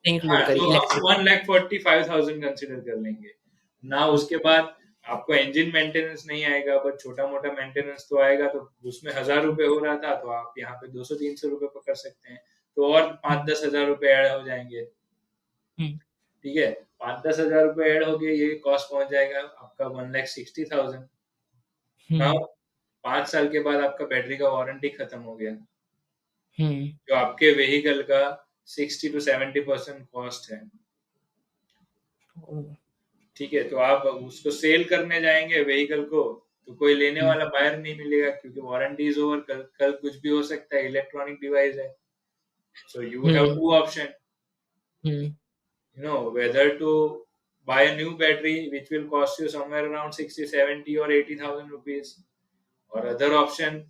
नहीं हाँ, इंक्लूड करी तो हम इलेक्ट्रिक। 1,45,000 कंसिडर कर लेंगे ना। हुँ, उसके बाद आपको इंजन मेंटेनेंस नहीं आएगा, बट छोटा मोटा मेंटेनेंस तो आएगा। तो उसमें 1,000 रुपए हो रहा था, तो आप यहाँ पे 200-300 रुपए पकड़ सकते हैं, तो और हुँ, 5-10 हजार रुपए ऐड हो जाएंगे, हुँ, ठीक है। 5-10 हजार रुपए ऐड हो गए, ये कॉस्ट पहुंच जाएगा आपका 1,60,000। हुँ, नाउ 5 साल के बाद आपका बैटरी का वारंटी खत्म हो गया, हुँ, जो आपके व्हीकल का 60 to 70% कॉस्ट है, ओह! ठीक है। तो आप उसको सेल करने जाएंगे व्हीकल को, तो कोई लेने हुँ, वाला बायर नहीं मिलेगा, क्योंकि वारंटी इज ओवर, कल कल कुछ भी हो सकता है, इलेक्ट्रॉनिक डिवाइस है। So you have hmm, two option, hmm, whether to buy a new battery which will cost you somewhere around 60, 70 or 80,000 rupees. Or other option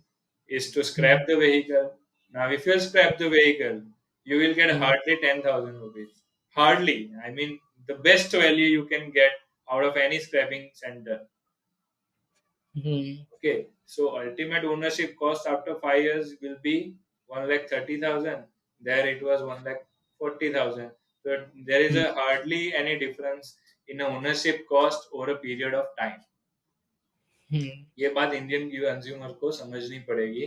is to Hmm. scrap the vehicle. Now, if you scrap the vehicle, you will get Hmm. hardly 10,000 rupees. Hardly. I mean, the best value you can get out of any scrapping center. Hmm. Okay, so ultimate ownership cost after 5 years will be 1,30,000. There it was 1,40,000. So there is Hmm. a hardly any difference in ownership cost over a period of time. Hmm. ये बात Indian consumer को समझनी पड़ेगी.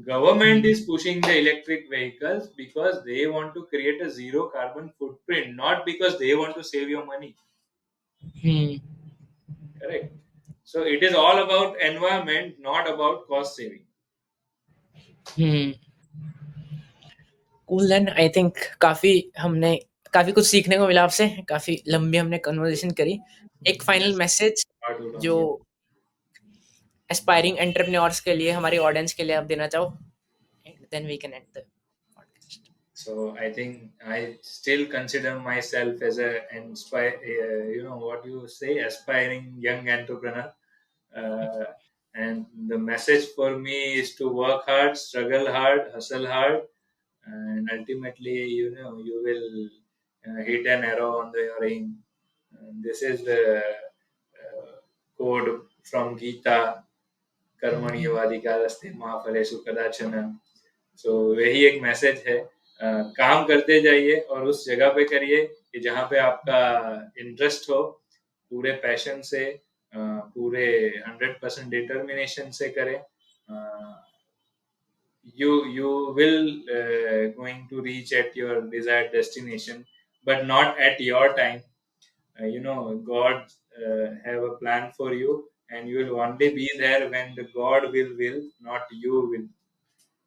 Government Hmm. is pushing the electric vehicles because they want to create a zero carbon footprint, not because they want to save your money. Hmm. Correct. So it is all about environment, not about cost saving. Hmm. Cool then I think काफ़ी कुछ सीखने को मिला आपसे, काफ़ी लंबी हमने conversation करी। एक final Yes, message part would जो on, yeah. एस्पायरिंग एंटरप्रेन्योर्स के लिए, हमारी ऑडियंस के लिए आप देना चाहो? And then we can end the podcast. So I think I still consider myself as a inspire, what you say, aspiring young entrepreneur. Uh, and the message for me is to work hard, struggle hard, hustle hard, and ultimately, you will hit an arrow on your aim. This is the code from Gita, कर्मणि वाधिकारस्ते मा फलेषु कदाचन. सो वही एक message है. काम करते जाइए और उस जगह पे करिए कि जहाँ पे आपका इंटरेस्ट हो, पूरे पैशन से, पूरे 100% डिटर्मिनेशन से करें. You will going to reach at your desired destination, but not at your time. God have a plan for you, and you will only be there when the God will, not you will.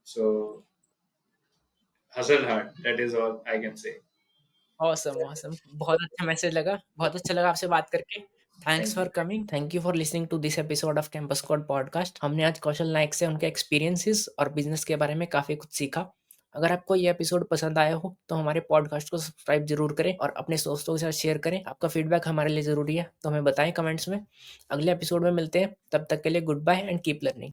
So hustle hard. That is all I can say. Awesome, awesome. बहुत अच्छा message लगा, बहुत अच्छा लगा आपसे बात करके। Thanks Thank for you. Coming, thank you for listening to this episode of Campus Code podcast. हमने आज कौशल नायक से उनके एक्सपीरियंसेस और बिजनेस के बारे में काफ़ी कुछ सीखा। अगर आपको ये एपिसोड पसंद आया हो, तो हमारे पॉडकास्ट को सब्सक्राइब ज़रूर करें और अपने दोस्तों के साथ शेयर करें। आपका फीडबैक हमारे लिए ज़रूरी है, तो हमें बताएँ कमेंट्स में। अगले एपिसोड में मिलते हैं, तब तक के लिए goodbye and keep learning.